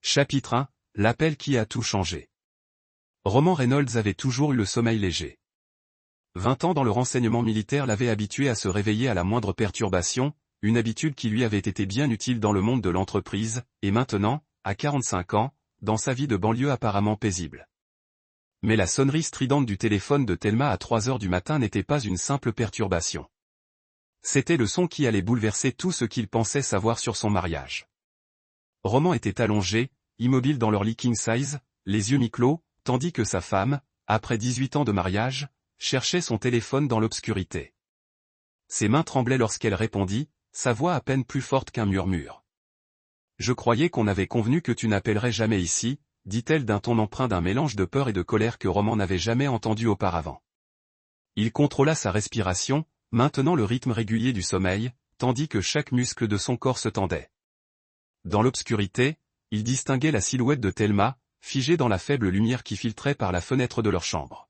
Chapitre 1, l'appel qui a tout changé. Roman Reynolds avait toujours eu le sommeil léger. 20 ans dans le renseignement militaire l'avaient habitué à se réveiller à la moindre perturbation, une habitude qui lui avait été bien utile dans le monde de l'entreprise, et maintenant, à 45 ans, dans sa vie de banlieue apparemment paisible. Mais la sonnerie stridente du téléphone de Thelma à 3 heures du matin n'était pas une simple perturbation. C'était le son qui allait bouleverser tout ce qu'il pensait savoir sur son mariage. Roman était allongé, immobile dans leur lit king size, les yeux mi-clos, tandis que sa femme, après 18 ans de mariage, cherchait son téléphone dans l'obscurité. Ses mains tremblaient lorsqu'elle répondit, sa voix à peine plus forte qu'un murmure. « Je croyais qu'on avait convenu que tu n'appellerais jamais ici », dit-elle d'un ton empreint d'un mélange de peur et de colère que Roman n'avait jamais entendu auparavant. Il contrôla sa respiration, maintenant le rythme régulier du sommeil, tandis que chaque muscle de son corps se tendait. Dans l'obscurité, il distinguait la silhouette de Thelma, figée dans la faible lumière qui filtrait par la fenêtre de leur chambre.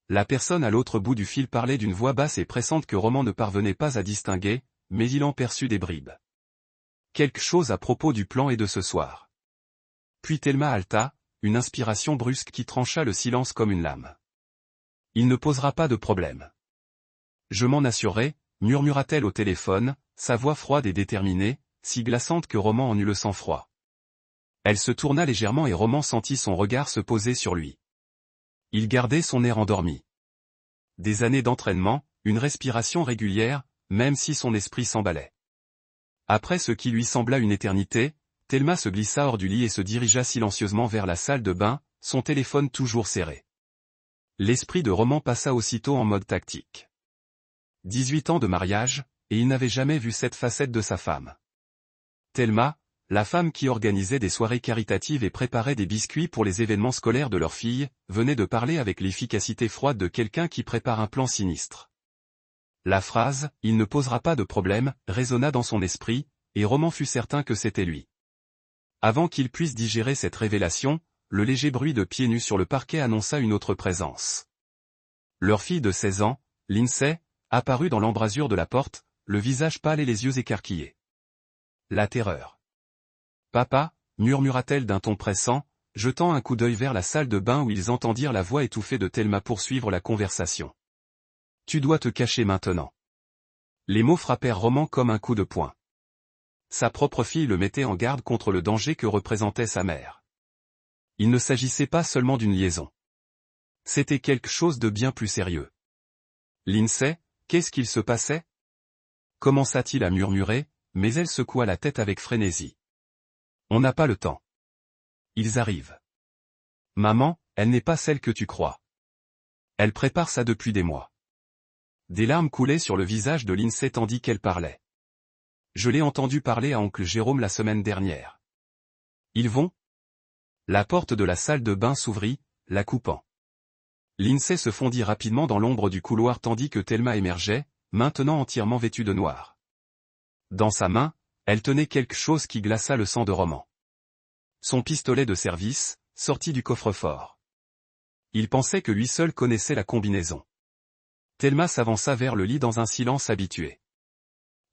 La personne à l'autre bout du fil parlait d'une voix basse et pressante que Roman ne parvenait pas à distinguer, mais il en perçut des bribes. Quelque chose à propos du plan et de ce soir. Puis Thelma halta, une inspiration brusque qui trancha le silence comme une lame. « Il ne posera pas de problème. Je m'en assurerai, murmura-t-elle au téléphone, sa voix froide et déterminée, si glaçante que Roman en eut le sang-froid. Elle se tourna légèrement et Roman sentit son regard se poser sur lui. Il gardait son air endormi. Des années d'entraînement, une respiration régulière, même si son esprit s'emballait. Après ce qui lui sembla une éternité, Thelma se glissa hors du lit et se dirigea silencieusement vers la salle de bain, son téléphone toujours serré. L'esprit de Roman passa aussitôt en mode tactique. 18 ans de mariage, et il n'avait jamais vu cette facette de sa femme. Thelma, la femme qui organisait des soirées caritatives et préparait des biscuits pour les événements scolaires de leur fille, venait de parler avec l'efficacité froide de quelqu'un qui prépare un plan sinistre. La phrase « il ne posera pas de problème » résonna dans son esprit, et Roman fut certain que c'était lui. Avant qu'il puisse digérer cette révélation, le léger bruit de pieds nus sur le parquet annonça une autre présence. Leur fille de 16 ans, Lindsay, apparut dans l'embrasure de la porte, le visage pâle et les yeux écarquillés. La terreur. « Papa » murmura-t-elle d'un ton pressant, jetant un coup d'œil vers la salle de bain où ils entendirent la voix étouffée de Thelma poursuivre la conversation. « Tu dois te cacher maintenant. » Les mots frappèrent Roman comme un coup de poing. Sa propre fille le mettait en garde contre le danger que représentait sa mère. Il ne s'agissait pas seulement d'une liaison. C'était quelque chose de bien plus sérieux. « Lindsay, qu'est-ce qu'il se passait » commença-t-il à murmurer, mais elle secoua la tête avec frénésie. « On n'a pas le temps. Ils arrivent. Maman, elle n'est pas celle que tu crois. Elle prépare ça depuis des mois. » Des larmes coulaient sur le visage de Lindsay tandis qu'elle parlait. « Je l'ai entendu parler à oncle Jérôme la semaine dernière. Ils vont ?» La porte de la salle de bain s'ouvrit, la coupant. Lindsay se fondit rapidement dans l'ombre du couloir tandis que Thelma émergeait, maintenant entièrement vêtue de noir. Dans sa main, elle tenait quelque chose qui glaça le sang de Roman. Son pistolet de service, sorti du coffre-fort. Il pensait que lui seul connaissait la combinaison. Thelma s'avança vers le lit dans un silence habitué.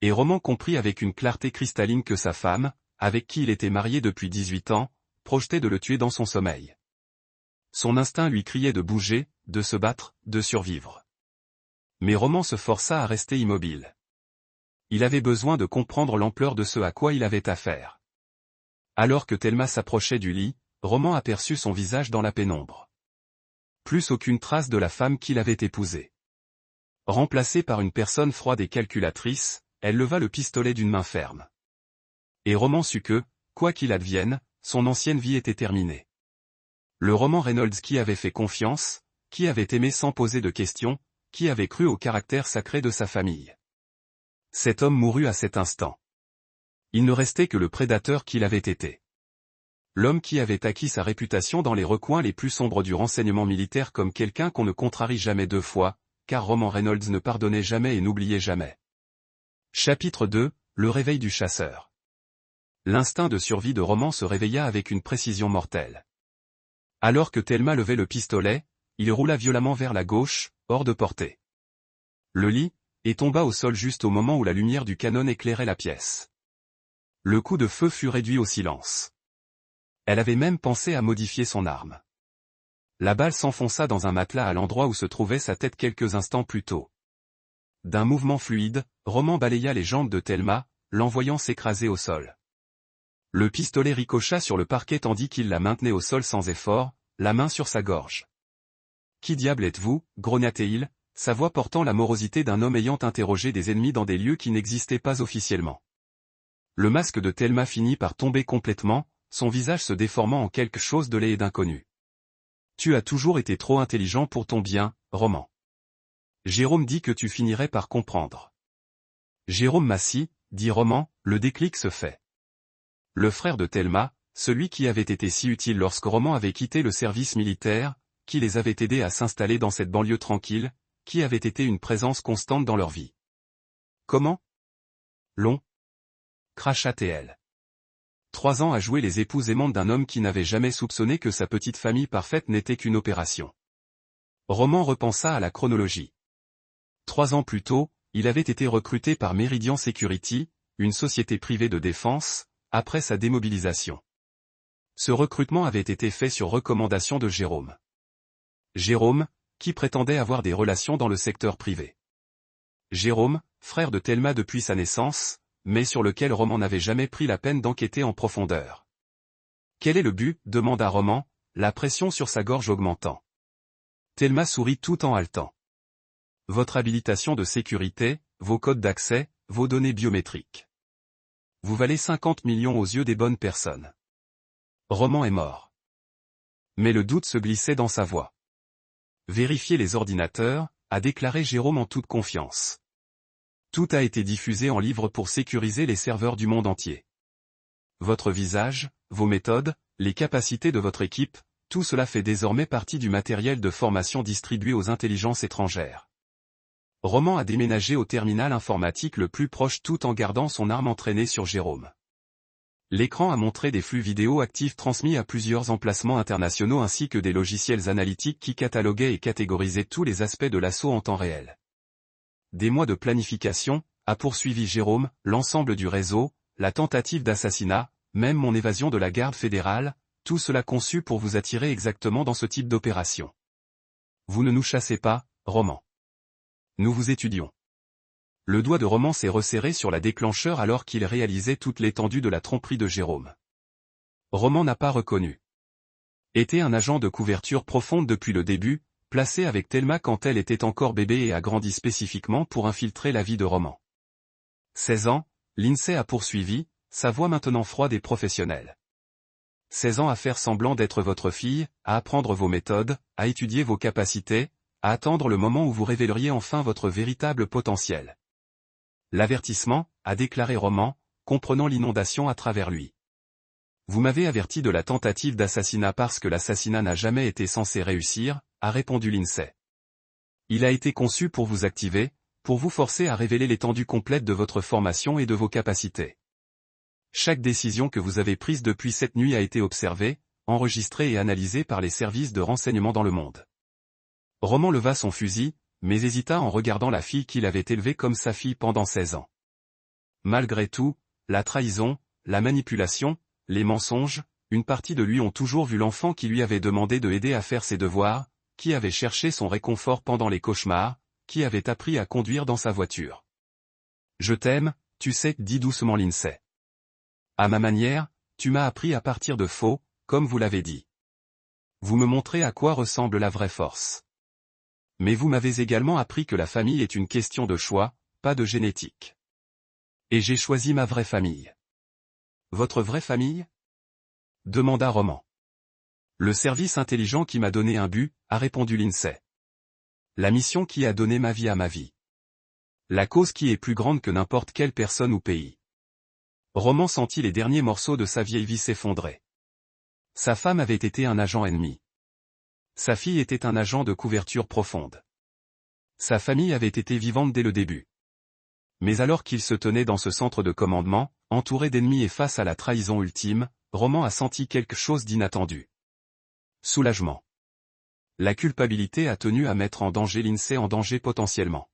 Et Roman comprit avec une clarté cristalline que sa femme, avec qui il était marié depuis 18 ans, projetait de le tuer dans son sommeil. Son instinct lui criait de bouger, de se battre, de survivre. Mais Roman se força à rester immobile. Il avait besoin de comprendre l'ampleur de ce à quoi il avait affaire. Alors que Thelma s'approchait du lit, Roman aperçut son visage dans la pénombre. Plus aucune trace de la femme qu'il avait épousée. Remplacée par une personne froide et calculatrice, elle leva le pistolet d'une main ferme. Et Roman sut que, quoi qu'il advienne, son ancienne vie était terminée. Le Roman Reynolds qui avait fait confiance, qui avait aimé sans poser de questions, qui avait cru au caractère sacré de sa famille. Cet homme mourut à cet instant. Il ne restait que le prédateur qu'il avait été. L'homme qui avait acquis sa réputation dans les recoins les plus sombres du renseignement militaire comme quelqu'un qu'on ne contrarie jamais deux fois, car Roman Reynolds ne pardonnait jamais et n'oubliait jamais. Chapitre 2, le réveil du chasseur. L'instinct de survie de Roman se réveilla avec une précision mortelle. Alors que Thelma levait le pistolet, il roula violemment vers la gauche, hors de portée. Le lit, et tomba au sol juste au moment où la lumière du canon éclairait la pièce. Le coup de feu fut réduit au silence. Elle avait même pensé à modifier son arme. La balle s'enfonça dans un matelas à l'endroit où se trouvait sa tête quelques instants plus tôt. D'un mouvement fluide, Roman balaya les jambes de Thelma, l'envoyant s'écraser au sol. Le pistolet ricocha sur le parquet tandis qu'il la maintenait au sol sans effort, la main sur sa gorge. « Qui diable êtes-vous » grogna-t-il, sa voix portant la morosité d'un homme ayant interrogé des ennemis dans des lieux qui n'existaient pas officiellement. Le masque de Thelma finit par tomber complètement, son visage se déformant en quelque chose de laid et d'inconnu. « Tu as toujours été trop intelligent pour ton bien, Roman. Jérôme dit que tu finirais par comprendre. » Jérôme Massy, dit Roman, le déclic se fait. Le frère de Thelma, celui qui avait été si utile lorsque Roman avait quitté le service militaire, qui les avait aidés à s'installer dans cette banlieue tranquille, qui avait été une présence constante dans leur vie. Comment ? Long. Cracha TL. 3 ans à jouer les épouses aimantes d'un homme qui n'avait jamais soupçonné que sa petite famille parfaite n'était qu'une opération. Roman repensa à la chronologie. 3 ans plus tôt, il avait été recruté par Meridian Security, une société privée de défense, après sa démobilisation. Ce recrutement avait été fait sur recommandation de Jérôme. Jérôme, qui prétendait avoir des relations dans le secteur privé. Jérôme, frère de Thelma depuis sa naissance, mais sur lequel Roman n'avait jamais pris la peine d'enquêter en profondeur. « Quel est le but » demanda Roman, la pression sur sa gorge augmentant. Thelma sourit tout en haletant. « Votre habilitation de sécurité, vos codes d'accès, vos données biométriques. Vous valez 50 millions aux yeux des bonnes personnes. » Roman est mort. Mais le doute se glissait dans sa voix. « Vérifiez les ordinateurs » a déclaré Jérôme en toute confiance. Tout a été diffusé en livre pour sécuriser les serveurs du monde entier. Votre visage, vos méthodes, les capacités de votre équipe, tout cela fait désormais partie du matériel de formation distribué aux intelligences étrangères. Roman a déménagé au terminal informatique le plus proche tout en gardant son arme entraînée sur Jérôme. L'écran a montré des flux vidéo actifs transmis à plusieurs emplacements internationaux ainsi que des logiciels analytiques qui cataloguaient et catégorisaient tous les aspects de l'assaut en temps réel. Des mois de planification, a poursuivi Jérôme, l'ensemble du réseau, la tentative d'assassinat, même mon évasion de la garde fédérale, tout cela conçu pour vous attirer exactement dans ce type d'opération. Vous ne nous chassez pas, Roman. Nous vous étudions. Le doigt de Roman s'est resserré sur la déclencheur alors qu'il réalisait toute l'étendue de la tromperie de Jérôme. Roman n'a pas reconnu. Était un agent de couverture profonde depuis le début, placé avec Thelma quand elle était encore bébé et a grandi spécifiquement pour infiltrer la vie de Roman. 16 ans, l'INSEE a poursuivi, sa voix maintenant froide et professionnelle. 16 ans à faire semblant d'être votre fille, à apprendre vos méthodes, à étudier vos capacités, à attendre le moment où vous révéleriez enfin votre véritable potentiel. L'avertissement, a déclaré Roman, comprenant l'inondation à travers lui. Vous m'avez averti de la tentative d'assassinat parce que l'assassinat n'a jamais été censé réussir, a répondu l'INSEE. Il a été conçu pour vous activer, pour vous forcer à révéler l'étendue complète de votre formation et de vos capacités. Chaque décision que vous avez prise depuis cette nuit a été observée, enregistrée et analysée par les services de renseignement dans le monde. Roman leva son fusil, mais hésita en regardant la fille qu'il avait élevée comme sa fille pendant 16 ans. Malgré tout, la trahison, la manipulation, les mensonges, une partie de lui ont toujours vu l'enfant qui lui avait demandé de aider à faire ses devoirs, qui avait cherché son réconfort pendant les cauchemars, qui avait appris à conduire dans sa voiture. Je t'aime, tu sais, dit doucement l'INSEE. À ma manière, tu m'as appris à partir de faux, comme vous l'avez dit. Vous me montrez à quoi ressemble la vraie force. Mais vous m'avez également appris que la famille est une question de choix, pas de génétique. Et j'ai choisi ma vraie famille. Votre vraie famille ? Demanda Roman. Le service intelligent qui m'a donné un but, a répondu l'INSEE. La mission qui a donné ma vie à ma vie. La cause qui est plus grande que n'importe quelle personne ou pays. Roman sentit les derniers morceaux de sa vieille vie s'effondrer. Sa femme avait été un agent ennemi. Sa fille était un agent de couverture profonde. Sa famille avait été vivante dès le début. Mais alors qu'il se tenait dans ce centre de commandement, entouré d'ennemis et face à la trahison ultime, Roman a senti quelque chose d'inattendu. Soulagement. La culpabilité a tenu à mettre en danger l'INSEE en danger potentiellement.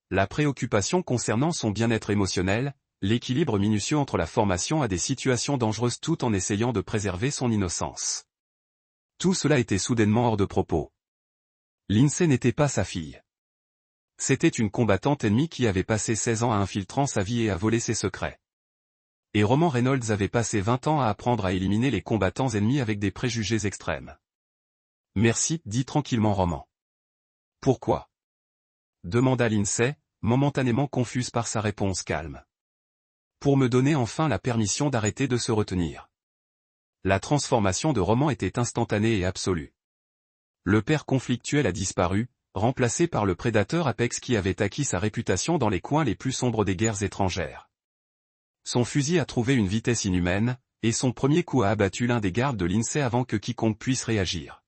La préoccupation concernant son bien-être émotionnel, l'équilibre minutieux entre la formation à des situations dangereuses tout en essayant de préserver son innocence. Tout cela était soudainement hors de propos. Lindsay n'était pas sa fille. C'était une combattante ennemie qui avait passé 16 ans à infiltrant sa vie et à voler ses secrets. Et Roman Reynolds avait passé 20 ans à apprendre à éliminer les combattants ennemis avec des préjugés extrêmes. Merci, dit tranquillement Roman. Pourquoi? Demanda Lindsay, momentanément confuse par sa réponse calme. Pour me donner enfin la permission d'arrêter de se retenir. La transformation de Roman était instantanée et absolue. Le père conflictuel a disparu, remplacé par le prédateur apex qui avait acquis sa réputation dans les coins les plus sombres des guerres étrangères. Son fusil a trouvé une vitesse inhumaine, et son premier coup a abattu l'un des gardes de Lindsay avant que quiconque puisse réagir.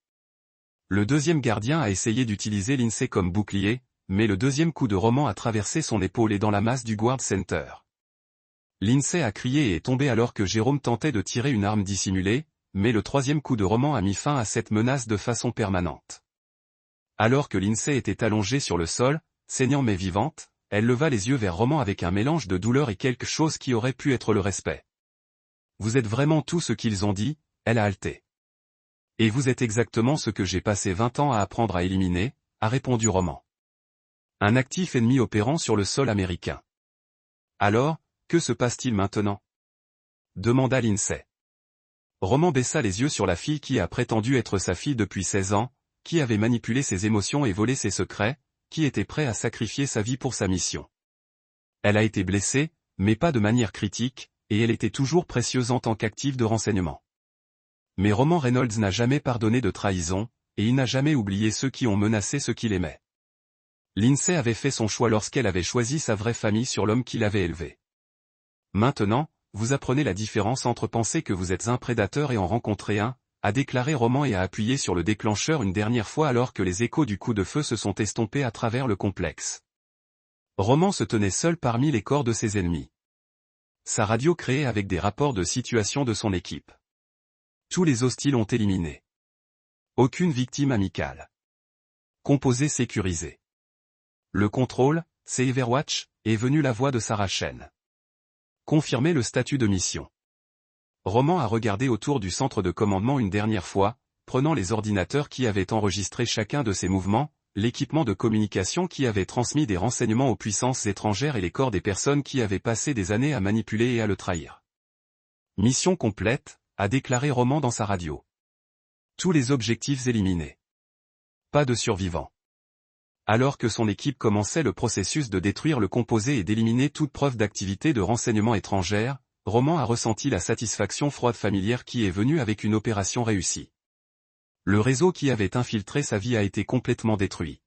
Le deuxième gardien a essayé d'utiliser Lindsay comme bouclier, mais le deuxième coup de Roman a traversé son épaule et dans la masse du guard center. Lindsay a crié et est tombé alors que Jérôme tentait de tirer une arme dissimulée, mais le troisième coup de Roman a mis fin à cette menace de façon permanente. Alors que Lindsay était allongée sur le sol, saignant mais vivante, elle leva les yeux vers Roman avec un mélange de douleur et quelque chose qui aurait pu être le respect. Vous êtes vraiment tout ce qu'ils ont dit, elle a haleté. Et vous êtes exactement ce que j'ai passé 20 ans à apprendre à éliminer, a répondu Roman. Un actif ennemi opérant sur le sol américain. Alors, que se passe-t-il maintenant? Demanda Lindsay. Roman baissa les yeux sur la fille qui a prétendu être sa fille depuis 16 ans, qui avait manipulé ses émotions et volé ses secrets, qui était prêt à sacrifier sa vie pour sa mission. Elle a été blessée, mais pas de manière critique, et elle était toujours précieuse en tant qu'active de renseignement. Mais Roman Reynolds n'a jamais pardonné de trahison, et il n'a jamais oublié ceux qui ont menacé ceux qu'il aimait. Lindsay avait fait son choix lorsqu'elle avait choisi sa vraie famille sur l'homme qui l'avait élevée. Maintenant, vous apprenez la différence entre penser que vous êtes un prédateur et en rencontrer un, a déclaré Roman et a appuyé sur le déclencheur une dernière fois alors que les échos du coup de feu se sont estompés à travers le complexe. Roman se tenait seul parmi les corps de ses ennemis. Sa radio créée avec des rapports de situation de son équipe. Tous les hostiles ont éliminé. Aucune victime amicale. Composé sécurisé. Le contrôle, c'est Everwatch, est venu la voix de Sarah Chen. Confirmer le statut de mission. Roman a regardé autour du centre de commandement une dernière fois, prenant les ordinateurs qui avaient enregistré chacun de ses mouvements, l'équipement de communication qui avait transmis des renseignements aux puissances étrangères et les corps des personnes qui avaient passé des années à manipuler et à le trahir. Mission complète, a déclaré Roman dans sa radio. Tous les objectifs éliminés. Pas de survivants. Alors que son équipe commençait le processus de détruire le composé et d'éliminer toute preuve d'activité de renseignement étrangère, Roman a ressenti la satisfaction froide familière qui est venue avec une opération réussie. Le réseau qui avait infiltré sa vie a été complètement détruit.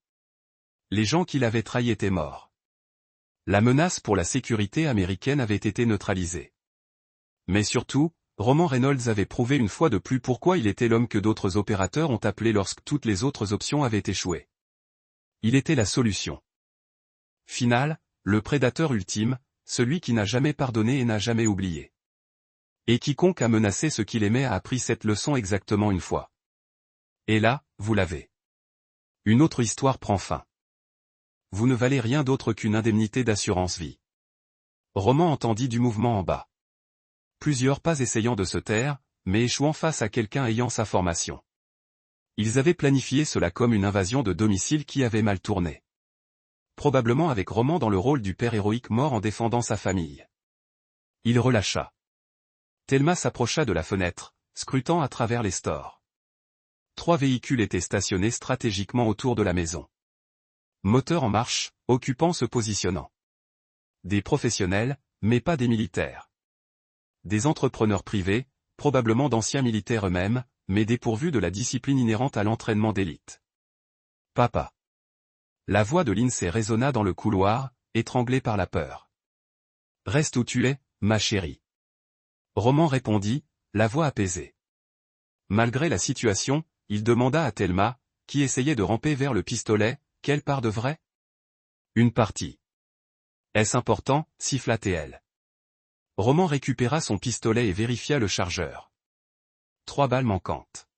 Les gens qui l'avaient trahi étaient morts. La menace pour la sécurité américaine avait été neutralisée. Mais surtout, Roman Reynolds avait prouvé une fois de plus pourquoi il était l'homme que d'autres opérateurs ont appelé lorsque toutes les autres options avaient échoué. Il était la solution. Finale, le prédateur ultime, celui qui n'a jamais pardonné et n'a jamais oublié. Et quiconque a menacé ce qu'il aimait a appris cette leçon exactement une fois. Et là, vous l'avez. Une autre histoire prend fin. Vous ne valez rien d'autre qu'une indemnité d'assurance vie. Roman entendit du mouvement en bas. Plusieurs pas essayant de se taire, mais échouant face à quelqu'un ayant sa formation. Ils avaient planifié cela comme une invasion de domicile qui avait mal tourné. Probablement avec Roman dans le rôle du père héroïque mort en défendant sa famille. Il relâcha. Thelma s'approcha de la fenêtre, scrutant à travers les stores. 3 véhicules étaient stationnés stratégiquement autour de la maison. Moteur en marche, occupants se positionnant. Des professionnels, mais pas des militaires. Des entrepreneurs privés, probablement d'anciens militaires eux-mêmes, mais dépourvus de la discipline inhérente à l'entraînement d'élite. Papa. La voix de Lindsay résonna dans le couloir, étranglée par la peur. Reste où tu es, ma chérie. Roman répondit, la voix apaisée. Malgré la situation, il demanda à Thelma, qui essayait de ramper vers le pistolet, quelle part de vrai? Une partie. Est-ce important, siffla-t-elle. Roman récupéra son pistolet et vérifia le chargeur. 3 balles manquantes.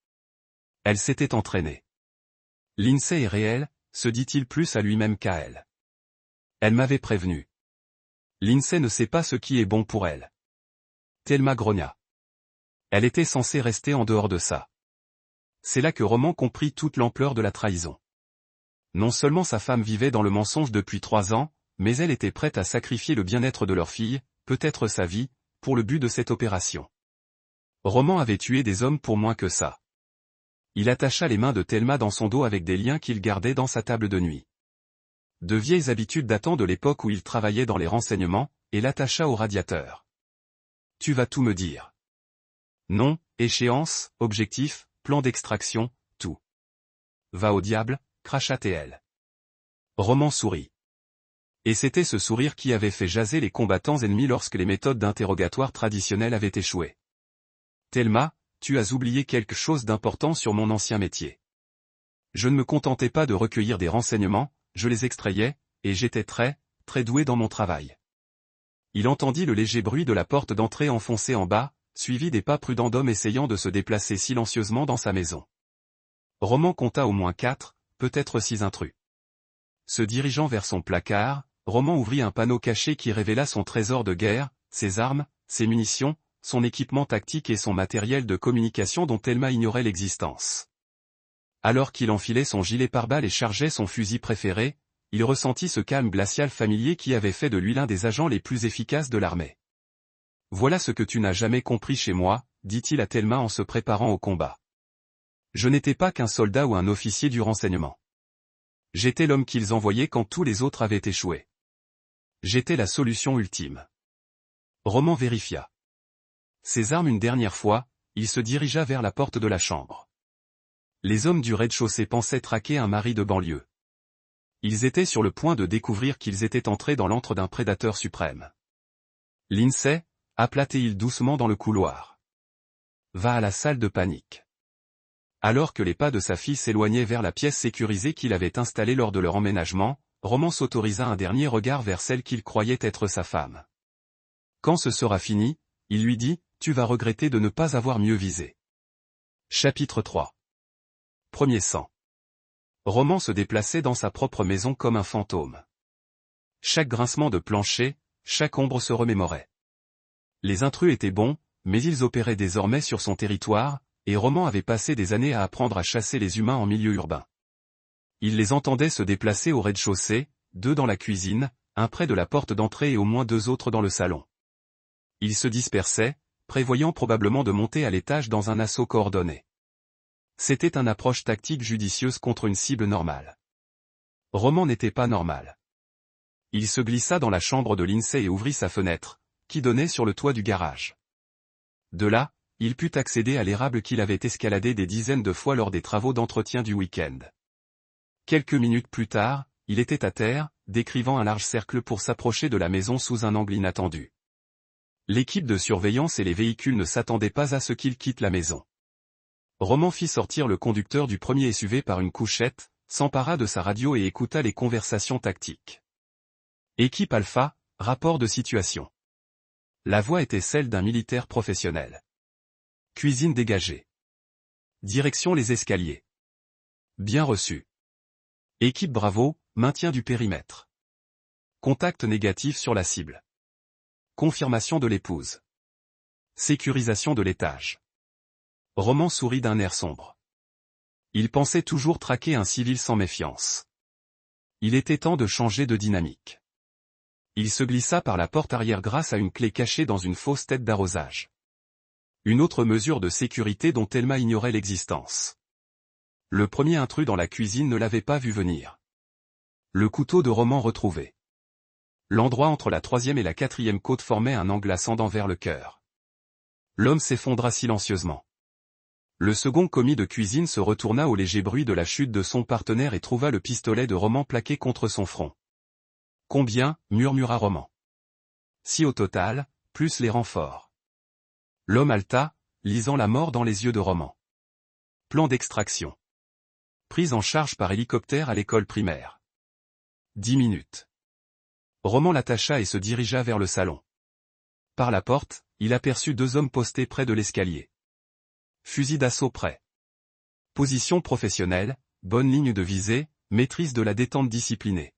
Elle s'était entraînée. Lindsay est réelle, se dit-il plus à lui-même qu'à elle. Elle m'avait prévenu. Lindsay ne sait pas ce qui est bon pour elle. Thelma grogna. Elle était censée rester en dehors de ça. C'est là que Roman comprit toute l'ampleur de la trahison. Non seulement sa femme vivait dans le mensonge depuis 3 ans, mais elle était prête à sacrifier le bien-être de leur fille, peut-être sa vie, pour le but de cette opération. Roman avait tué des hommes pour moins que ça. Il attacha les mains de Thelma dans son dos avec des liens qu'il gardait dans sa table de nuit. De vieilles habitudes datant de l'époque où il travaillait dans les renseignements, et l'attacha au radiateur. Tu vas tout me dire. Nom, échéance, objectif, plan d'extraction, tout. Va au diable, cracha TL. Roman sourit. Et c'était ce sourire qui avait fait jaser les combattants ennemis lorsque les méthodes d'interrogatoire traditionnelles avaient échoué. Thelma, tu as oublié quelque chose d'important sur mon ancien métier. Je ne me contentais pas de recueillir des renseignements, je les extrayais, et j'étais très doué dans mon travail. Il entendit le léger bruit de la porte d'entrée enfoncée en bas, suivi des pas prudents d'hommes essayant de se déplacer silencieusement dans sa maison. Roman compta au moins 4, peut-être 6 intrus. Se dirigeant vers son placard, Roman ouvrit un panneau caché qui révéla son trésor de guerre, ses armes, ses munitions, son équipement tactique et son matériel de communication dont Thelma ignorait l'existence. Alors qu'il enfilait son gilet pare-balles et chargeait son fusil préféré, il ressentit ce calme glacial familier qui avait fait de lui l'un des agents les plus efficaces de l'armée. « Voilà ce que tu n'as jamais compris chez moi », dit-il à Thelma en se préparant au combat. « Je n'étais pas qu'un soldat ou un officier du renseignement. J'étais l'homme qu'ils envoyaient quand tous les autres avaient échoué. J'étais la solution ultime. » Roman vérifia ses armes une dernière fois, il se dirigea vers la porte de la chambre. Les hommes du rez-de-chaussée pensaient traquer un mari de banlieue. Ils étaient sur le point de découvrir qu'ils étaient entrés dans l'antre d'un prédateur suprême. « Lindsay » appela-t-il doucement dans le couloir. « Va à la salle de panique. » Alors que les pas de sa fille s'éloignaient vers la pièce sécurisée qu'il avait installée lors de leur emménagement, Roman s'autorisa un dernier regard vers celle qu'il croyait être sa femme. Quand ce sera fini, il lui dit, tu vas regretter de ne pas avoir mieux visé. Chapitre 3. Premier sang. Roman se déplaçait dans sa propre maison comme un fantôme. Chaque grincement de plancher, chaque ombre se remémorait. Les intrus étaient bons, mais ils opéraient désormais sur son territoire, et Roman avait passé des années à apprendre à chasser les humains en milieu urbain. Il les entendait se déplacer au rez-de-chaussée, 2 dans la cuisine, un près de la porte d'entrée et au moins 2 autres dans le salon. Ils se dispersaient, prévoyant probablement de monter à l'étage dans un assaut coordonné. C'était une approche tactique judicieuse contre une cible normale. Roman n'était pas normal. Il se glissa dans la chambre de Lindsay et ouvrit sa fenêtre, qui donnait sur le toit du garage. De là, il put accéder à l'érable qu'il avait escaladé des dizaines de fois lors des travaux d'entretien du week-end. Quelques minutes plus tard, il était à terre, décrivant un large cercle pour s'approcher de la maison sous un angle inattendu. L'équipe de surveillance et les véhicules ne s'attendaient pas à ce qu'il quitte la maison. Roman fit sortir le conducteur du premier SUV par une couchette, s'empara de sa radio et écouta les conversations tactiques. Équipe Alpha, rapport de situation. La voix était celle d'un militaire professionnel. Cuisine dégagée. Direction les escaliers. Bien reçu. Équipe Bravo, maintien du périmètre. Contact négatif sur la cible. Confirmation de l'épouse. Sécurisation de l'étage. Roman sourit d'un air sombre. Il pensait toujours traquer un civil sans méfiance. Il était temps de changer de dynamique. Il se glissa par la porte arrière grâce à une clé cachée dans une fausse tête d'arrosage. Une autre mesure de sécurité dont Thelma ignorait l'existence. Le premier intrus dans la cuisine ne l'avait pas vu venir. Le couteau de Roman retrouvé. L'endroit entre la 3e et la 4e côte formait un angle ascendant vers le cœur. L'homme s'effondra silencieusement. Le second commis de cuisine se retourna au léger bruit de la chute de son partenaire et trouva le pistolet de Roman plaqué contre son front. « Combien » murmura Roman. « 6 au total, plus les renforts. » L'homme haleta, lisant la mort dans les yeux de Roman. Plan d'extraction. Prise en charge par hélicoptère à l'école primaire. 10 minutes. Roman l'attacha et se dirigea vers le salon. Par la porte, il aperçut 2 hommes postés près de l'escalier. Fusil d'assaut prêt. Position professionnelle, bonne ligne de visée, maîtrise de la détente disciplinée.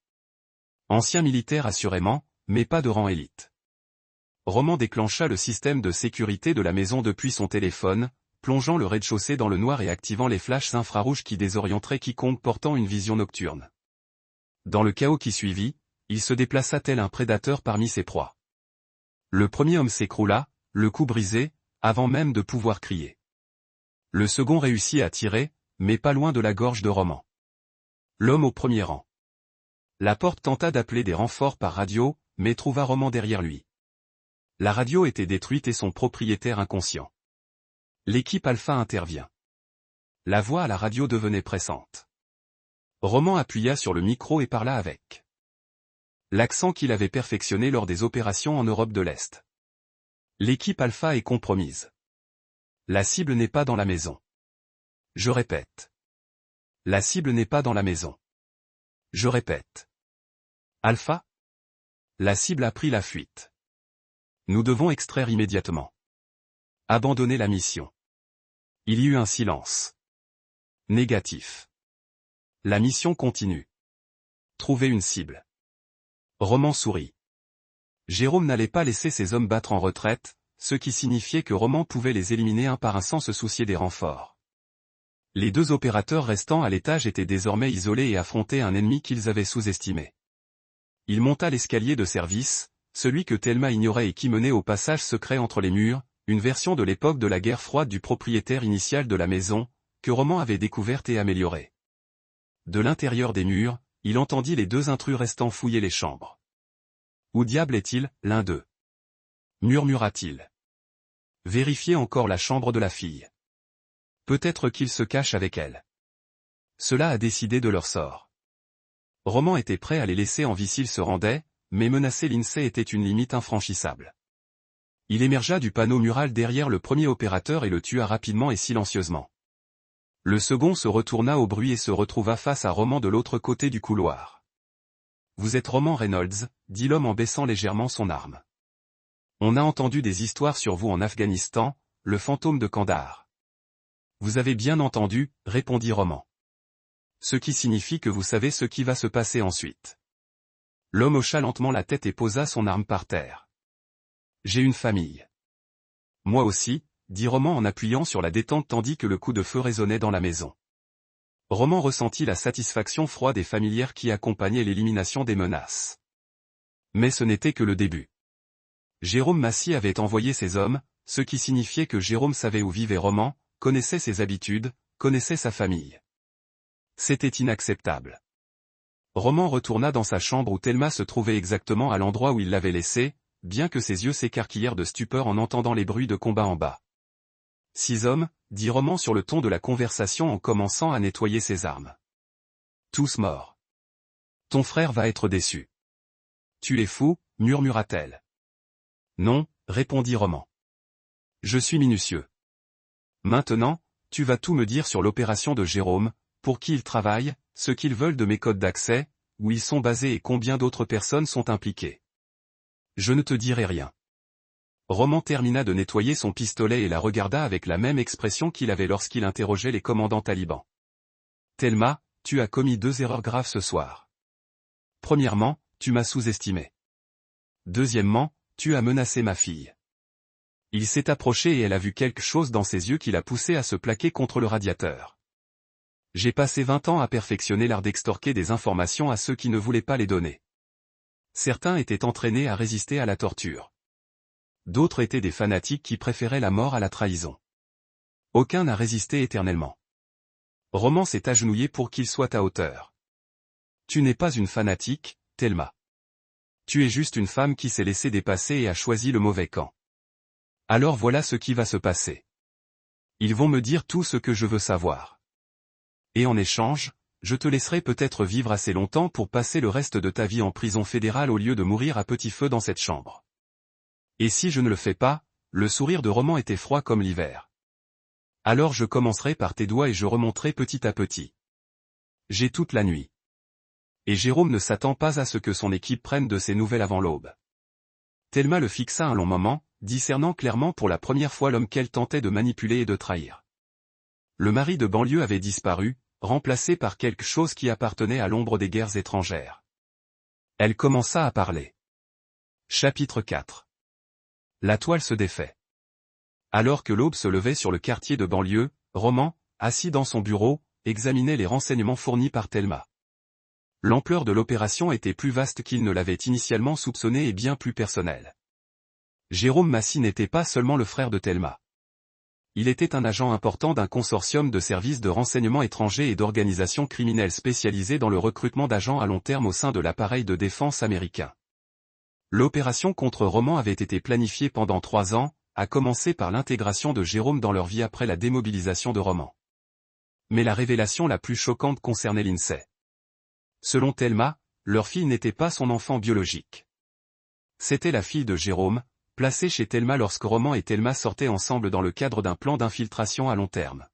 Ancien militaire assurément, mais pas de rang élite. Roman déclencha le système de sécurité de la maison depuis son téléphone, plongeant le rez-de-chaussée dans le noir et activant les flashs infrarouges qui désorienteraient quiconque portant une vision nocturne. Dans le chaos qui suivit, il se déplaça tel un prédateur parmi ses proies. Le premier homme s'écroula, le cou brisé, avant même de pouvoir crier. Le second réussit à tirer, mais pas loin de la gorge de Roman. L'homme au premier rang. La porte tenta d'appeler des renforts par radio, mais trouva Roman derrière lui. La radio était détruite et son propriétaire inconscient. L'équipe Alpha intervient. La voix à la radio devenait pressante. Roman appuya sur le micro et parla avec l'accent qu'il avait perfectionné lors des opérations en Europe de l'Est. L'équipe Alpha est compromise. La cible n'est pas dans la maison. Je répète. La cible n'est pas dans la maison. Je répète. Alpha? La cible a pris la fuite. Nous devons extraire immédiatement. Abandonner la mission. Il y eut un silence. Négatif. La mission continue. Trouver une cible. Roman sourit. Jérôme n'allait pas laisser ses hommes battre en retraite, ce qui signifiait que Roman pouvait les éliminer un par un sans se soucier des renforts. Les deux opérateurs restants à l'étage étaient désormais isolés et affrontaient un ennemi qu'ils avaient sous-estimé. Il monta l'escalier de service, celui que Thelma ignorait et qui menait au passage secret entre les murs, une version de l'époque de la guerre froide du propriétaire initial de la maison, que Roman avait découverte et améliorée. De l'intérieur des murs, il entendit les deux intrus restants fouiller les chambres. « Où diable est-il, l'un d'eux » murmura-t-il. « Vérifiez encore la chambre de la fille. Peut-être qu'il se cache avec elle. » Cela a décidé de leur sort. Roman était prêt à les laisser en vie s'ils se rendaient, mais menacer l'INSEE était une limite infranchissable. Il émergea du panneau mural derrière le premier opérateur et le tua rapidement et silencieusement. Le second se retourna au bruit et se retrouva face à Roman de l'autre côté du couloir. « Vous êtes Roman Reynolds » dit l'homme en baissant légèrement son arme. « On a entendu des histoires sur vous en Afghanistan, le fantôme de Kandahar. »« Vous avez bien entendu » répondit Roman. « Ce qui signifie que vous savez ce qui va se passer ensuite. » L'homme hocha lentement la tête et posa son arme par terre. « J'ai une famille. »« Moi aussi » dit Roman en appuyant sur la détente tandis que le coup de feu résonnait dans la maison. Roman ressentit la satisfaction froide et familière qui accompagnait l'élimination des menaces. Mais ce n'était que le début. Jérôme Massy avait envoyé ses hommes, ce qui signifiait que Jérôme savait où vivait Roman, connaissait ses habitudes, connaissait sa famille. C'était inacceptable. Roman retourna dans sa chambre où Thelma se trouvait exactement à l'endroit où il l'avait laissée, bien que ses yeux s'écarquillèrent de stupeur en entendant les bruits de combat en bas. « 6 hommes, dit Roman sur le ton de la conversation en commençant à nettoyer ses armes. Tous morts. Ton frère va être déçu. Tu es fou, murmura-t-elle. Non, répondit Roman. Je suis minutieux. Maintenant, tu vas tout me dire sur l'opération de Jérôme, pour qui il travaille, ce qu'ils veulent de mes codes d'accès, où ils sont basés et combien d'autres personnes sont impliquées. Je ne te dirai rien. Roman termina de nettoyer son pistolet et la regarda avec la même expression qu'il avait lorsqu'il interrogeait les commandants talibans. Thelma, tu as commis 2 erreurs graves ce soir. Premièrement, tu m'as sous-estimé. Deuxièmement, tu as menacé ma fille. Il s'est approché et elle a vu quelque chose dans ses yeux qui l'a poussé à se plaquer contre le radiateur. J'ai passé 20 ans à perfectionner l'art d'extorquer des informations à ceux qui ne voulaient pas les donner. Certains étaient entraînés à résister à la torture. D'autres étaient des fanatiques qui préféraient la mort à la trahison. Aucun n'a résisté éternellement. Roman s'est agenouillé pour qu'il soit à hauteur. Tu n'es pas une fanatique, Thelma. Tu es juste une femme qui s'est laissée dépasser et a choisi le mauvais camp. Alors voilà ce qui va se passer. Ils vont me dire tout ce que je veux savoir. Et en échange, je te laisserai peut-être vivre assez longtemps pour passer le reste de ta vie en prison fédérale au lieu de mourir à petit feu dans cette chambre. Et si je ne le fais pas, le sourire de Roman était froid comme l'hiver. Alors je commencerai par tes doigts et je remonterai petit à petit. J'ai toute la nuit. Et Jérôme ne s'attend pas à ce que son équipe prenne de ses nouvelles avant l'aube. Thelma le fixa un long moment, discernant clairement pour la première fois l'homme qu'elle tentait de manipuler et de trahir. Le mari de banlieue avait disparu, remplacé par quelque chose qui appartenait à l'ombre des guerres étrangères. Elle commença à parler. Chapitre 4. La toile se défait. Alors que l'aube se levait sur le quartier de banlieue, Roman, assis dans son bureau, examinait les renseignements fournis par Thelma. L'ampleur de l'opération était plus vaste qu'il ne l'avait initialement soupçonné et bien plus personnelle. Jérôme Massy n'était pas seulement le frère de Thelma. Il était un agent important d'un consortium de services de renseignement étrangers et d'organisations criminelles spécialisées dans le recrutement d'agents à long terme au sein de l'appareil de défense américain. L'opération contre Roman avait été planifiée pendant 3 ans, à commencer par l'intégration de Jérôme dans leur vie après la démobilisation de Roman. Mais la révélation la plus choquante concernait Lindsay. Selon Thelma, leur fille n'était pas son enfant biologique. C'était la fille de Jérôme, placée chez Thelma lorsque Roman et Thelma sortaient ensemble dans le cadre d'un plan d'infiltration à long terme.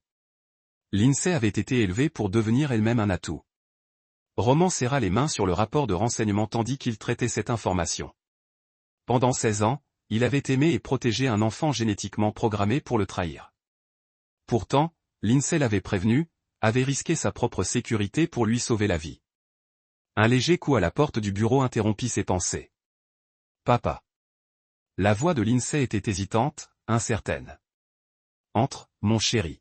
Lindsay avait été élevée pour devenir elle-même un atout. Roman serra les mains sur le rapport de renseignement tandis qu'il traitait cette information. Pendant 16 ans, il avait aimé et protégé un enfant génétiquement programmé pour le trahir. Pourtant, Lindsay l'avait prévenu, avait risqué sa propre sécurité pour lui sauver la vie. Un léger coup à la porte du bureau interrompit ses pensées. « Papa. » La voix de Lindsay était hésitante, incertaine. « Entre, mon chéri. »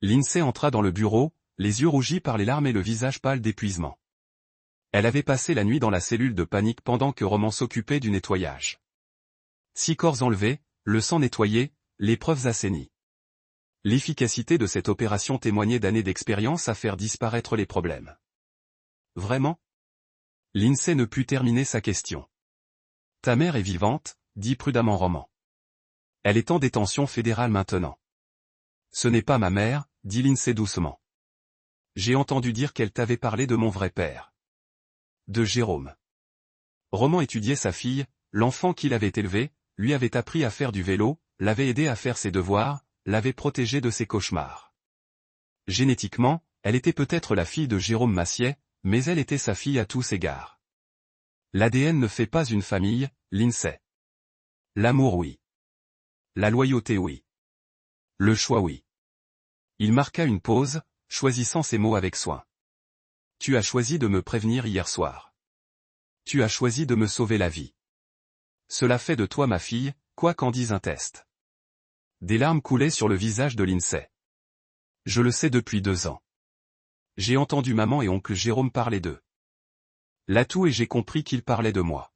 Lindsay entra dans le bureau, les yeux rougis par les larmes et le visage pâle d'épuisement. Elle avait passé la nuit dans la cellule de panique pendant que Roman s'occupait du nettoyage. 6 corps enlevés, le sang nettoyé, les preuves assainies. L'efficacité de cette opération témoignait d'années d'expérience à faire disparaître les problèmes. Vraiment? Lindsay ne put terminer sa question. Ta mère est vivante, dit prudemment Roman. Elle est en détention fédérale maintenant. Ce n'est pas ma mère, dit Lindsay doucement. J'ai entendu dire qu'elle t'avait parlé de mon vrai père. De Jérôme. Roman étudiait sa fille, l'enfant qu'il avait élevé, lui avait appris à faire du vélo, l'avait aidé à faire ses devoirs, l'avait protégé de ses cauchemars. Génétiquement, elle était peut-être la fille de Jérôme Massier, mais elle était sa fille à tous égards. L'ADN ne fait pas une famille, Lindsay. L'amour oui. La loyauté oui. Le choix oui. Il marqua une pause, choisissant ses mots avec soin. Tu as choisi de me prévenir hier soir. Tu as choisi de me sauver la vie. Cela fait de toi ma fille, quoi qu'en dise un test. Des larmes coulaient sur le visage de Lindsay. Je le sais depuis 2 ans. J'ai entendu maman et oncle Jérôme parler d'eux. L'atout et j'ai compris qu'ils parlaient de moi.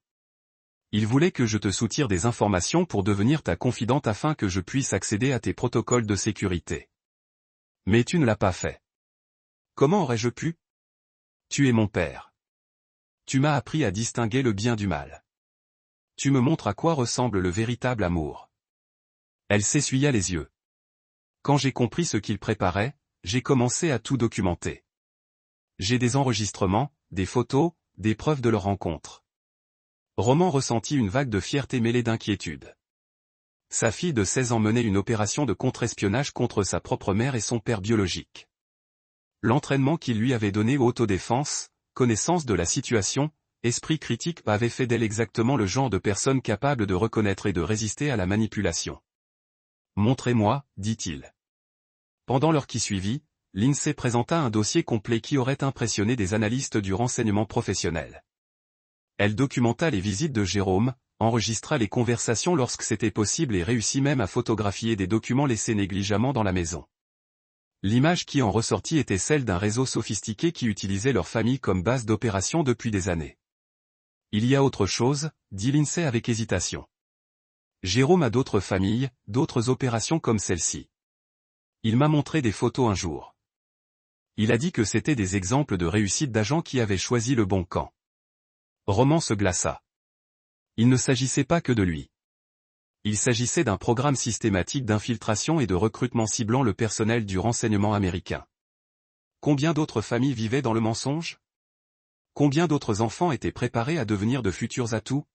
Ils voulaient que je te soutire des informations pour devenir ta confidente afin que je puisse accéder à tes protocoles de sécurité. Mais tu ne l'as pas fait. Comment aurais-je pu? Tu es mon père. Tu m'as appris à distinguer le bien du mal. Tu me montres à quoi ressemble le véritable amour. Elle s'essuya les yeux. Quand j'ai compris ce qu'il préparait, j'ai commencé à tout documenter. J'ai des enregistrements, des photos, des preuves de leur rencontre. Roman ressentit une vague de fierté mêlée d'inquiétude. Sa fille de 16 ans menait une opération de contre-espionnage contre sa propre mère et son père biologique. L'entraînement qu'il lui avait donné autodéfense, connaissance de la situation, esprit critique avait fait d'elle exactement le genre de personne capable de reconnaître et de résister à la manipulation. « Montrez-moi, dit-il. » Pendant l'heure qui suivit, Lindsay présenta un dossier complet qui aurait impressionné des analystes du renseignement professionnel. Elle documenta les visites de Jérôme, enregistra les conversations lorsque c'était possible et réussit même à photographier des documents laissés négligemment dans la maison. L'image qui en ressortit était celle d'un réseau sophistiqué qui utilisait leur famille comme base d'opération depuis des années. Il y a autre chose, dit Lindsay avec hésitation. Jérôme a d'autres familles, d'autres opérations comme celle-ci. Il m'a montré des photos un jour. Il a dit que c'était des exemples de réussite d'agents qui avaient choisi le bon camp. Roman se glaça. Il ne s'agissait pas que de lui. Il s'agissait d'un programme systématique d'infiltration et de recrutement ciblant le personnel du renseignement américain. Combien d'autres familles vivaient dans le mensonge? Combien d'autres enfants étaient préparés à devenir de futurs atouts?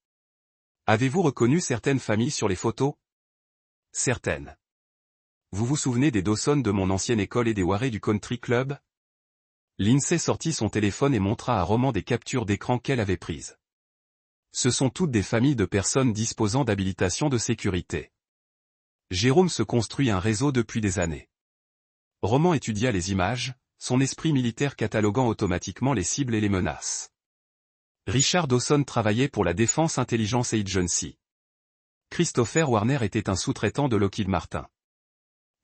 Avez-vous reconnu certaines familles sur les photos? Certaines. Vous vous souvenez des Dawson de mon ancienne école et des Waré du Country Club? Lindsay sortit son téléphone et montra à Roman des captures d'écran qu'elle avait prises. Ce sont toutes des familles de personnes disposant d'habilitations de sécurité. Jérôme se construit un réseau depuis des années. Roman étudia les images, son esprit militaire cataloguant automatiquement les cibles et les menaces. Richard Dawson travaillait pour la Defense Intelligence Agency. Christopher Warner était un sous-traitant de Lockheed Martin.